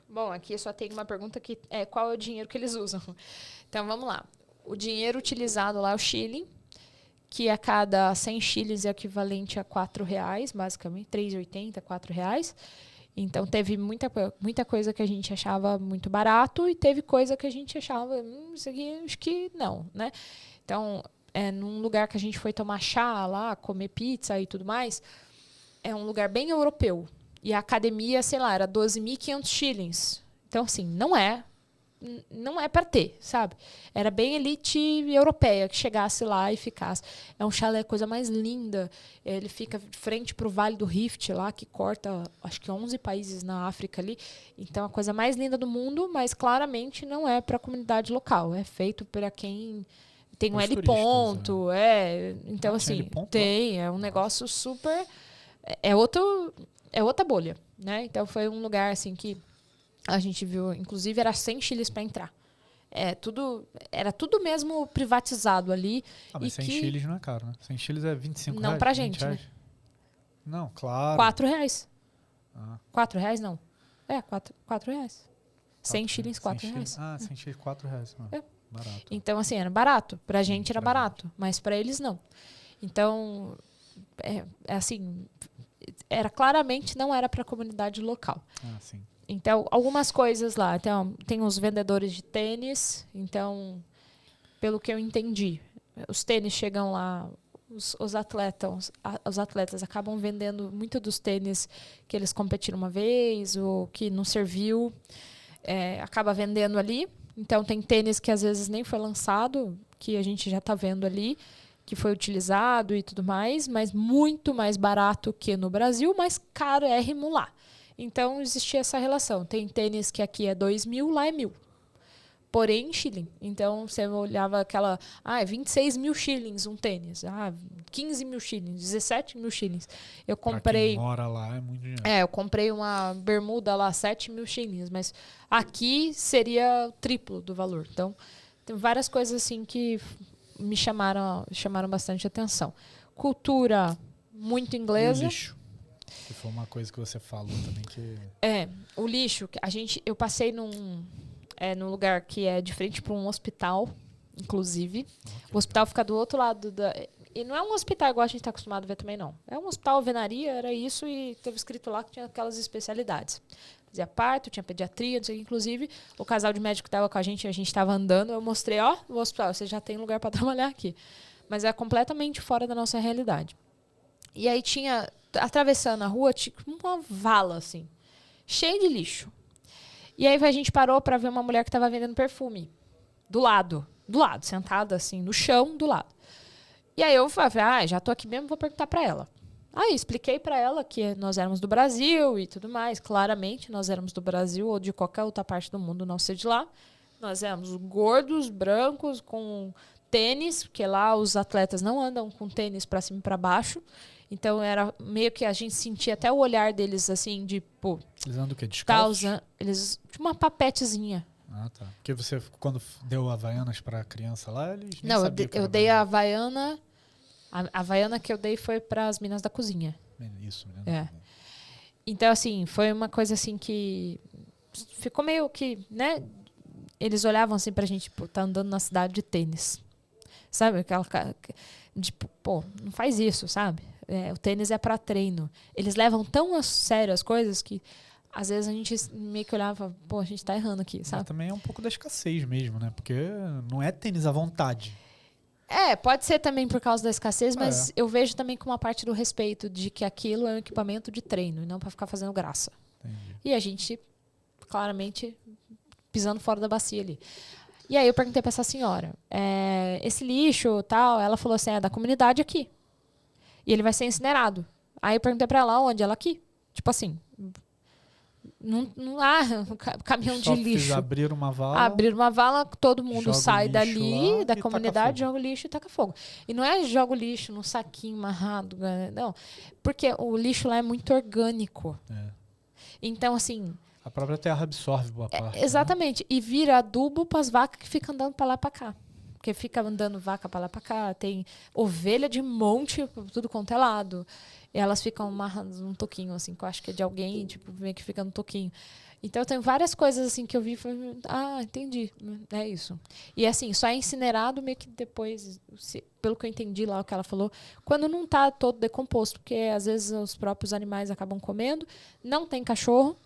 Bom, aqui só tem uma pergunta que é qual é o dinheiro que eles usam. Então, vamos lá. O dinheiro utilizado lá é o shilling, que a cada 100 shillings é equivalente a R$4, basicamente, 3,80, R$4. Então, teve muita coisa que a gente achava muito barato e teve coisa que a gente achava, isso aqui acho que não, né? Então, num lugar que a gente foi tomar chá lá, comer pizza e tudo mais, é um lugar bem europeu. E a academia, sei lá, era 12.500 shillings. Então, assim, não é para ter, sabe? Era bem elite europeia que chegasse lá e ficasse. É um chalé, coisa mais linda. Ele fica de frente para o Vale do Rift lá, que corta, acho que 11 países na África ali. Então, a coisa mais linda do mundo, mas claramente não é para a comunidade local. É feito para quem tem um L ponto. Então, assim, tem. É um negócio super... É outra bolha, né? Então, foi um lugar, assim, que a gente viu, inclusive, era 100 shillings para entrar. Era tudo mesmo privatizado ali. Mas 100 shillings não é caro, né? 100 shillings é 25 não reais? Não pra gente, né? Não, claro. R$4. R$4 não. R$4. 100 shillings, R$4. 100 shillings, R$4. Barato. Então, assim, era barato. Pra gente era barato, mas pra eles não. Então, assim, claramente não era pra comunidade local. Sim. Então, algumas coisas lá. Então, tem os vendedores de tênis. Então, pelo que eu entendi, os tênis chegam lá, os atletas acabam vendendo muito dos tênis que eles competiram uma vez, ou que não serviu, acaba vendendo ali. Então, tem tênis que às vezes nem foi lançado, que a gente já está vendo ali, que foi utilizado e tudo mais, mas muito mais barato que no Brasil, mas carérrimo lá. Então, existia essa relação. Tem tênis que aqui é 2.000, lá é 1.000. Porém, em shilling. Então, você olhava aquela... 26 mil shillings um tênis. 15 mil shillings, 17 mil shillings. Eu comprei... Pra quem mora lá é muito dinheiro. Eu comprei uma bermuda lá, 7 mil shillings. Mas aqui seria o triplo do valor. Então, tem várias coisas assim que me chamaram bastante atenção. Cultura muito inglesa. E o lixo? Que foi uma coisa que você falou também que... O lixo, eu passei num lugar que é de frente para um hospital, inclusive. O hospital fica do outro lado e não é um hospital igual a gente está acostumado a ver também, não. É um hospital alvenaria, era isso, e teve escrito lá que tinha aquelas especialidades. Fazia parto, tinha pediatria, não sei o que. Inclusive, o casal de médico que estava com a gente estava andando, eu mostrei, o hospital, você já tem lugar para trabalhar aqui. Mas é completamente fora da nossa realidade. E aí tinha, atravessando a rua, tinha uma vala, assim, cheia de lixo. E aí a gente parou para ver uma mulher que estava vendendo perfume. Do lado, sentada assim, no chão, do lado. E aí eu falei, já tô aqui mesmo, vou perguntar para ela. Aí expliquei para ela que nós éramos do Brasil e tudo mais. Claramente, nós éramos do Brasil ou de qualquer outra parte do mundo, não sei de lá. Nós éramos gordos, brancos, com tênis, porque lá os atletas não andam com tênis para cima e para baixo. Então, era meio que a gente sentia até o olhar deles, assim, de, pô... Eles andam o quê? Descalços? Eles tinham uma papetezinha. Tá. Porque você, quando deu Havaianas pra criança lá, eles nem Não, sabiam eu dei a Havaiana... A Havaiana que eu dei foi para as meninas da cozinha. Isso, menina. Então, assim, foi uma coisa, assim, que... Ficou meio que, né? Eles olhavam, assim, pra gente, tipo, tá andando na cidade de tênis. Sabe? Aquela... Tipo, pô, não faz isso, sabe? O tênis é para treino. Eles levam tão a sério as coisas que às vezes a gente meio que olhava, pô, a gente tá errando aqui, sabe? Mas também é um pouco da escassez mesmo, né? Porque não é tênis à vontade. Pode ser também por causa da escassez, mas eu vejo também como uma parte do respeito de que aquilo é um equipamento de treino e não para ficar fazendo graça. Entendi. E a gente, claramente, pisando fora da bacia ali. E aí eu perguntei para essa senhora, esse lixo tal, ela falou assim, é da comunidade aqui. E ele vai ser incinerado. Aí eu perguntei para ela onde? Ela aqui. Tipo assim, não há caminhão de lixo. Abrir uma vala, todo mundo sai dali, da comunidade, joga o lixo e taca fogo. E não é joga o lixo num saquinho amarrado, não. Porque o lixo lá é muito orgânico. Então, assim... A própria terra absorve boa parte. Exatamente. Né? E vira adubo para as vacas que ficam andando para lá e para cá. Porque fica andando vaca para lá e para cá. Tem ovelha de monte, tudo quanto é lado. E elas ficam amarrando num toquinho, assim, que eu acho que é de alguém, tipo, meio que fica no toquinho. Então, tem várias coisas, assim, que eu vi e falei, entendi, é isso. E, assim, só é incinerado meio que depois, pelo que eu entendi lá, o que ela falou, quando não tá todo decomposto, porque, às vezes, os próprios animais acabam comendo. Não tem cachorro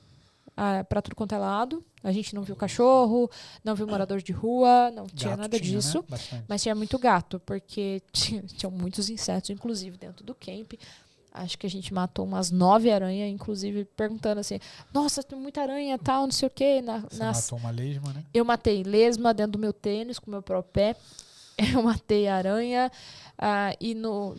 para tudo quanto é lado. A gente não viu cachorro, não viu morador de rua, não tinha nada disso. Né? Mas tinha muito gato, porque tinham muitos insetos, inclusive, dentro do camp. Acho que a gente matou umas 9 aranhas, inclusive perguntando assim, nossa, tem muita aranha, tal, não sei o quê. Você matou uma lesma, né? Eu matei lesma dentro do meu tênis, com o meu próprio pé. Eu matei aranha. E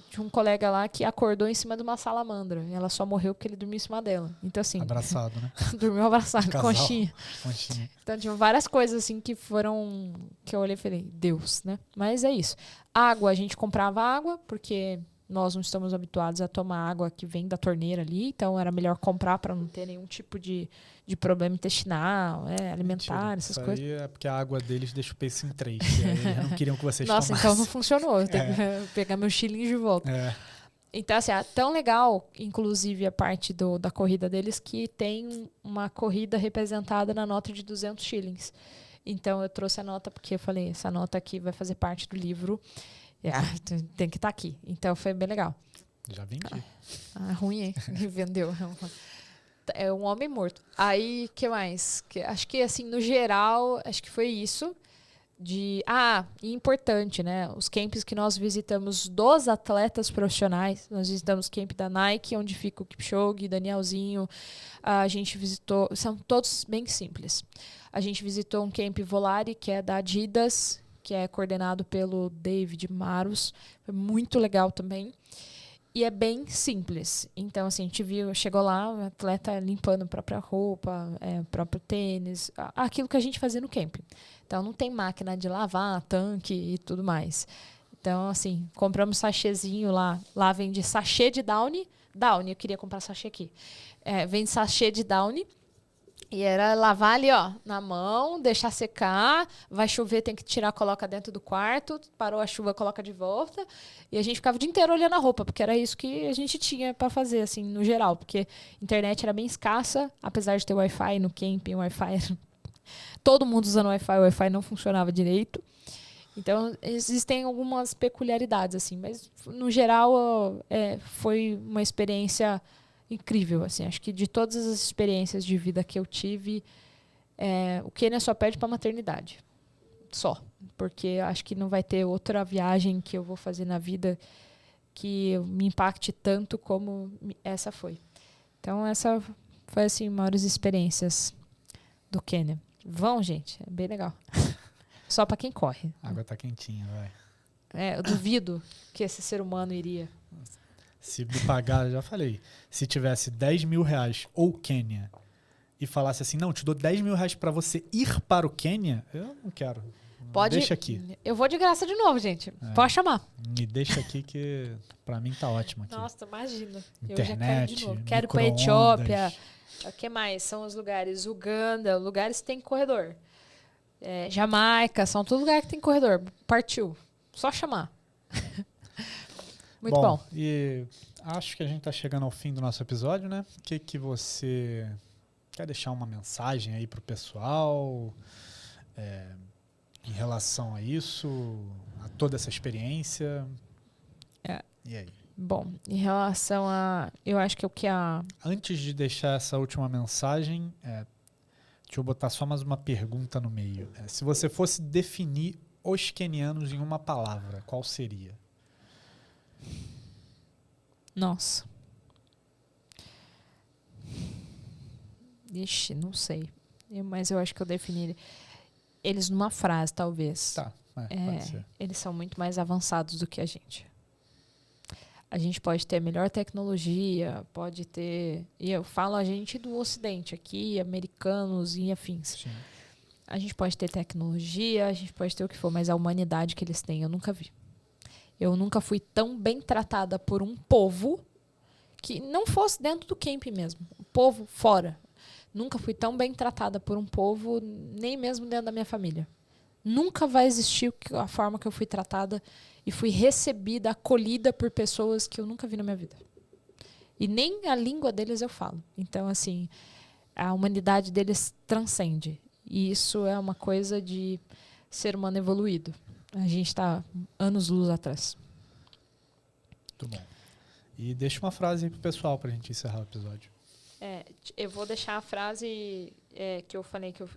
tinha um colega lá que acordou em cima de uma salamandra. E ela só morreu porque ele dormiu em cima dela. Então, assim... Abraçado, né? Dormiu abraçado, conchinha. Conchinha. Então, tinha várias coisas, assim, que foram... Que eu olhei e falei, Deus, né? Mas é isso. Água, a gente comprava água, porque... Nós não estamos habituados a tomar água que vem da torneira ali, então era melhor comprar para não ter nenhum tipo de problema intestinal, alimentar, Mentira. essas Isso coisas. Aí é porque a água deles deixa o peixe em 3. E aí eles não queriam que vocês Nossa, tomassem. então não funcionou. Eu tenho que pegar meu chilinho de volta. Então, assim, é tão legal, inclusive, a parte da corrida deles, que tem uma corrida representada na nota de 200 shillings. Então, eu trouxe a nota porque eu falei, essa nota aqui vai fazer parte do livro. Tem que estar aqui. Então foi bem legal. Já vendi. Ruim, hein? Vendeu. É um homem morto. Aí, que mais? Acho que, assim, no geral, acho que foi isso. E importante, né? Os camps que nós visitamos dos atletas profissionais. Nós visitamos o camp da Nike, onde fica o Kipchoge, Danielzinho. A gente visitou... São todos bem simples. A gente visitou um camp Volare, que é da Adidas, que é coordenado pelo David Maros. Foi muito legal também. E é bem simples. Então, assim, a gente chegou lá, o atleta limpando a própria roupa, próprio tênis, aquilo que a gente fazia no camping. Então, não tem máquina de lavar, tanque e tudo mais. Então, assim, compramos sachêzinho lá. Lá vende sachê de Downy. Downy, eu queria comprar sachê aqui. Vende sachê de Downy. E era lavar ali, ó, na mão, deixar secar, vai chover, tem que tirar, coloca dentro do quarto, parou a chuva, coloca de volta. E a gente ficava o dia inteiro olhando a roupa, porque era isso que a gente tinha para fazer, assim, no geral. Porque a internet era bem escassa, apesar de ter Wi-Fi no camping, Wi-Fi... Todo mundo usando Wi-Fi, o Wi-Fi não funcionava direito. Então, existem algumas peculiaridades, assim. Mas, no geral, foi uma experiência... incrível, assim, acho que de todas as experiências de vida que eu tive, o Quênia só perde para maternidade, só, porque acho que não vai ter outra viagem que eu vou fazer na vida que me impacte tanto como essa foi. Então essa foi assim maiores experiências do Quênia. Vão, gente, é bem legal. Só para quem corre. A água tá quentinha, vai. Eu duvido que esse ser humano iria. Se me pagar, já falei, se tivesse 10 mil reais ou Quênia e falasse assim, não, te dou 10 mil reais para você ir para o Quênia, eu não quero. Pode, deixa aqui. Eu vou de graça de novo, gente. Pode chamar. Me deixa aqui que para mim tá ótimo aqui. Nossa, imagina. Internet, eu já quero de novo. Quero ir para Etiópia. O que mais? São os lugares Uganda, lugares que tem corredor. Jamaica, são todos lugares que tem corredor. Partiu. Só chamar. Muito bom. E acho que a gente está chegando ao fim do nosso episódio, né? O que você quer deixar uma mensagem aí para o pessoal em relação a isso, a toda essa experiência? E aí? Bom, em relação a... Eu acho que o que a... Antes de deixar essa última mensagem, deixa eu botar só mais uma pergunta no meio. Se você fosse definir os quenianos em uma palavra, qual seria? Nossa. Ixi, não sei. Mas eu acho que eu defini eles numa frase, talvez. Tá, pode ser. Eles são muito mais avançados do que a gente. A gente pode ter melhor tecnologia, pode ter... E eu falo a gente do Ocidente aqui, americanos e afins. Sim. A gente pode ter tecnologia, a gente pode ter o que for, mas a humanidade que eles têm eu nunca vi. Eu nunca fui tão bem tratada por um povo que não fosse dentro do camp mesmo. O povo fora. Nunca fui tão bem tratada por um povo, nem mesmo dentro da minha família. Nunca vai existir a forma que eu fui tratada e fui recebida, acolhida por pessoas que eu nunca vi na minha vida. E nem a língua deles eu falo. Então, assim, a humanidade deles transcende. E isso é uma coisa de ser humano evoluído. A gente está anos-luz atrás. Muito bom. E deixa uma frase aí pro pessoal pra gente encerrar o episódio. Eu vou deixar a frase que eu falei que eu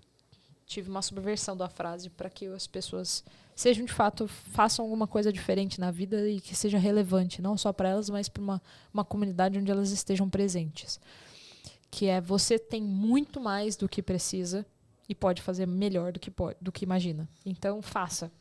tive uma subversão da frase para que as pessoas sejam de fato, façam alguma coisa diferente na vida e que seja relevante, não só para elas, mas para uma comunidade onde elas estejam presentes. Que é: você tem muito mais do que precisa e pode fazer melhor do que imagina. Então, faça.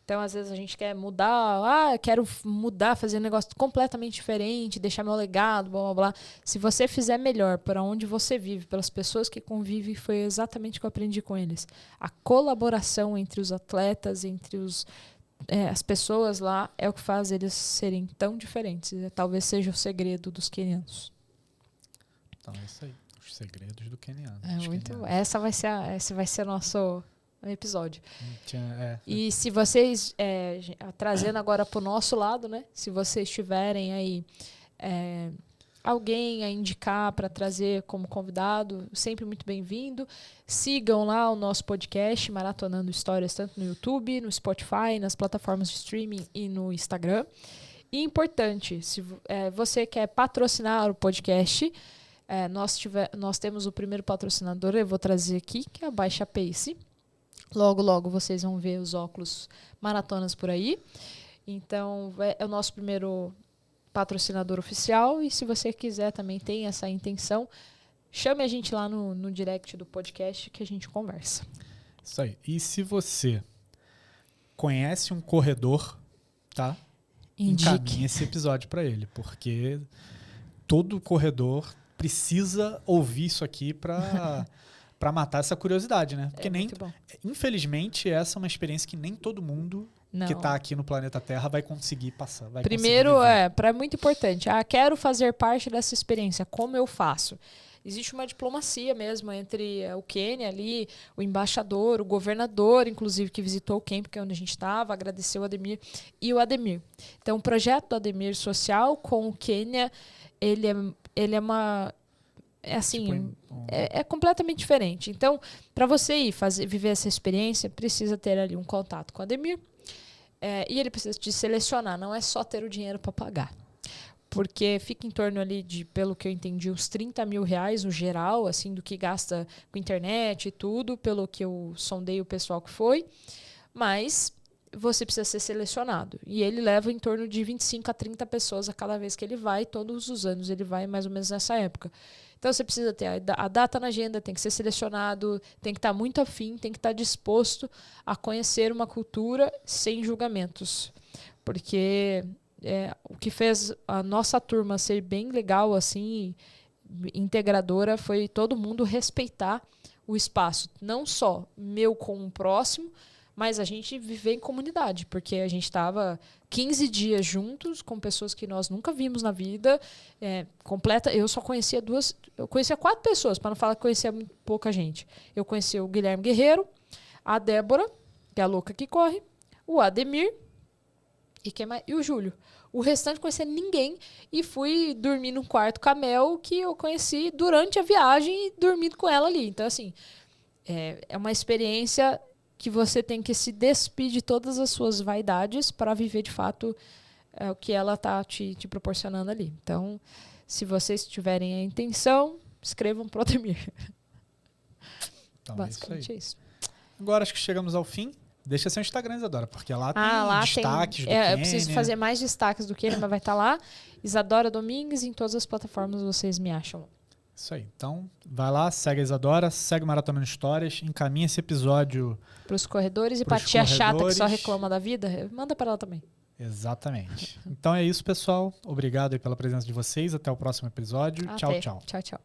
Então, às vezes, a gente quer mudar. Quero mudar, fazer um negócio completamente diferente, deixar meu legado, blá, blá, blá. Se você fizer melhor para onde você vive, pelas pessoas que convivem, foi exatamente o que eu aprendi com eles. A colaboração entre os atletas, entre as pessoas lá, é o que faz eles serem tão diferentes. Talvez seja o segredo dos quenianos. Então, é isso aí. Os segredos do queniano. Esse vai ser o nosso episódio. É. E se vocês, trazendo agora para o nosso lado, né? Se vocês tiverem aí alguém a indicar para trazer como convidado, sempre muito bem-vindo. Sigam lá o nosso podcast, Maratonando Histórias, tanto no YouTube, no Spotify, nas plataformas de streaming e no Instagram. E importante, se você quer patrocinar o podcast, nós temos o primeiro patrocinador, eu vou trazer aqui, que é a Baixa Pace. Logo, logo vocês vão ver os óculos maratonas por aí. Então, é o nosso primeiro patrocinador oficial. E se você quiser, também tem essa intenção, chame a gente lá no direct do podcast que a gente conversa. Isso aí. E se você conhece um corredor, tá? Encaminhe esse episódio para ele, porque todo corredor precisa ouvir isso aqui para matar essa curiosidade, né? Porque infelizmente, essa é uma experiência que nem todo mundo que está aqui no planeta Terra vai conseguir passar. Primeiro, é muito importante. Quero fazer parte dessa experiência. Como eu faço? Existe uma diplomacia mesmo entre o Quênia ali, o embaixador, o governador, inclusive, que visitou o camp, que é onde a gente estava, agradeceu o Ademir, e o Ademir. Então, o projeto do Ademir Social com o Quênia, ele é uma... É completamente diferente. Então, para você ir viver essa experiência, precisa ter ali um contato com o Ademir. E ele precisa te selecionar, não é só ter o dinheiro para pagar. Porque fica em torno ali de, pelo que eu entendi, uns 30 mil reais no geral, assim, do que gasta com internet e tudo, pelo que eu sondei o pessoal que foi. Mas você precisa ser selecionado. E ele leva em torno de 25 a 30 pessoas a cada vez que ele vai, todos os anos ele vai mais ou menos nessa época. Então você precisa ter a data na agenda, tem que ser selecionado, tem que estar muito afim, tem que estar disposto a conhecer uma cultura sem julgamentos. Porque o que fez a nossa turma ser bem legal, assim, integradora, foi todo mundo respeitar o espaço. Não só meu com o próximo, mas a gente viver em comunidade, porque a gente estava 15 dias juntos com pessoas que nós nunca vimos na vida, completa. Eu só conhecia eu conhecia 4 pessoas, para não falar que conhecia muito pouca gente. Eu conheci o Guilherme Guerreiro, a Débora, que é a louca que corre, o Ademir e o Júlio. O restante não conhecia ninguém e fui dormir num quarto com a Mel, que eu conheci durante a viagem e dormindo com ela ali. Então, assim, é uma experiência que você tem que se despir de todas as suas vaidades para viver, de fato, o que ela está te proporcionando ali. Então, se vocês tiverem a intenção, escrevam pro Ademir. Então, basicamente é isso. Agora acho que chegamos ao fim. Deixa seu Instagram, Isadora, porque lá tem destaques do Eu preciso fazer mais destaques do Quênia, mas vai estar lá. Isadora Domingues, em todas as plataformas vocês me acham. Isso aí. Então, vai lá, segue a Isadora, segue o Maratonando Histórias, encaminha esse episódio para os corredores e para a tia chata que só reclama da vida, manda para ela também. Exatamente. Então é isso, pessoal. Obrigado aí pela presença de vocês. Até o próximo episódio. Tchau, tchau. Tchau, tchau.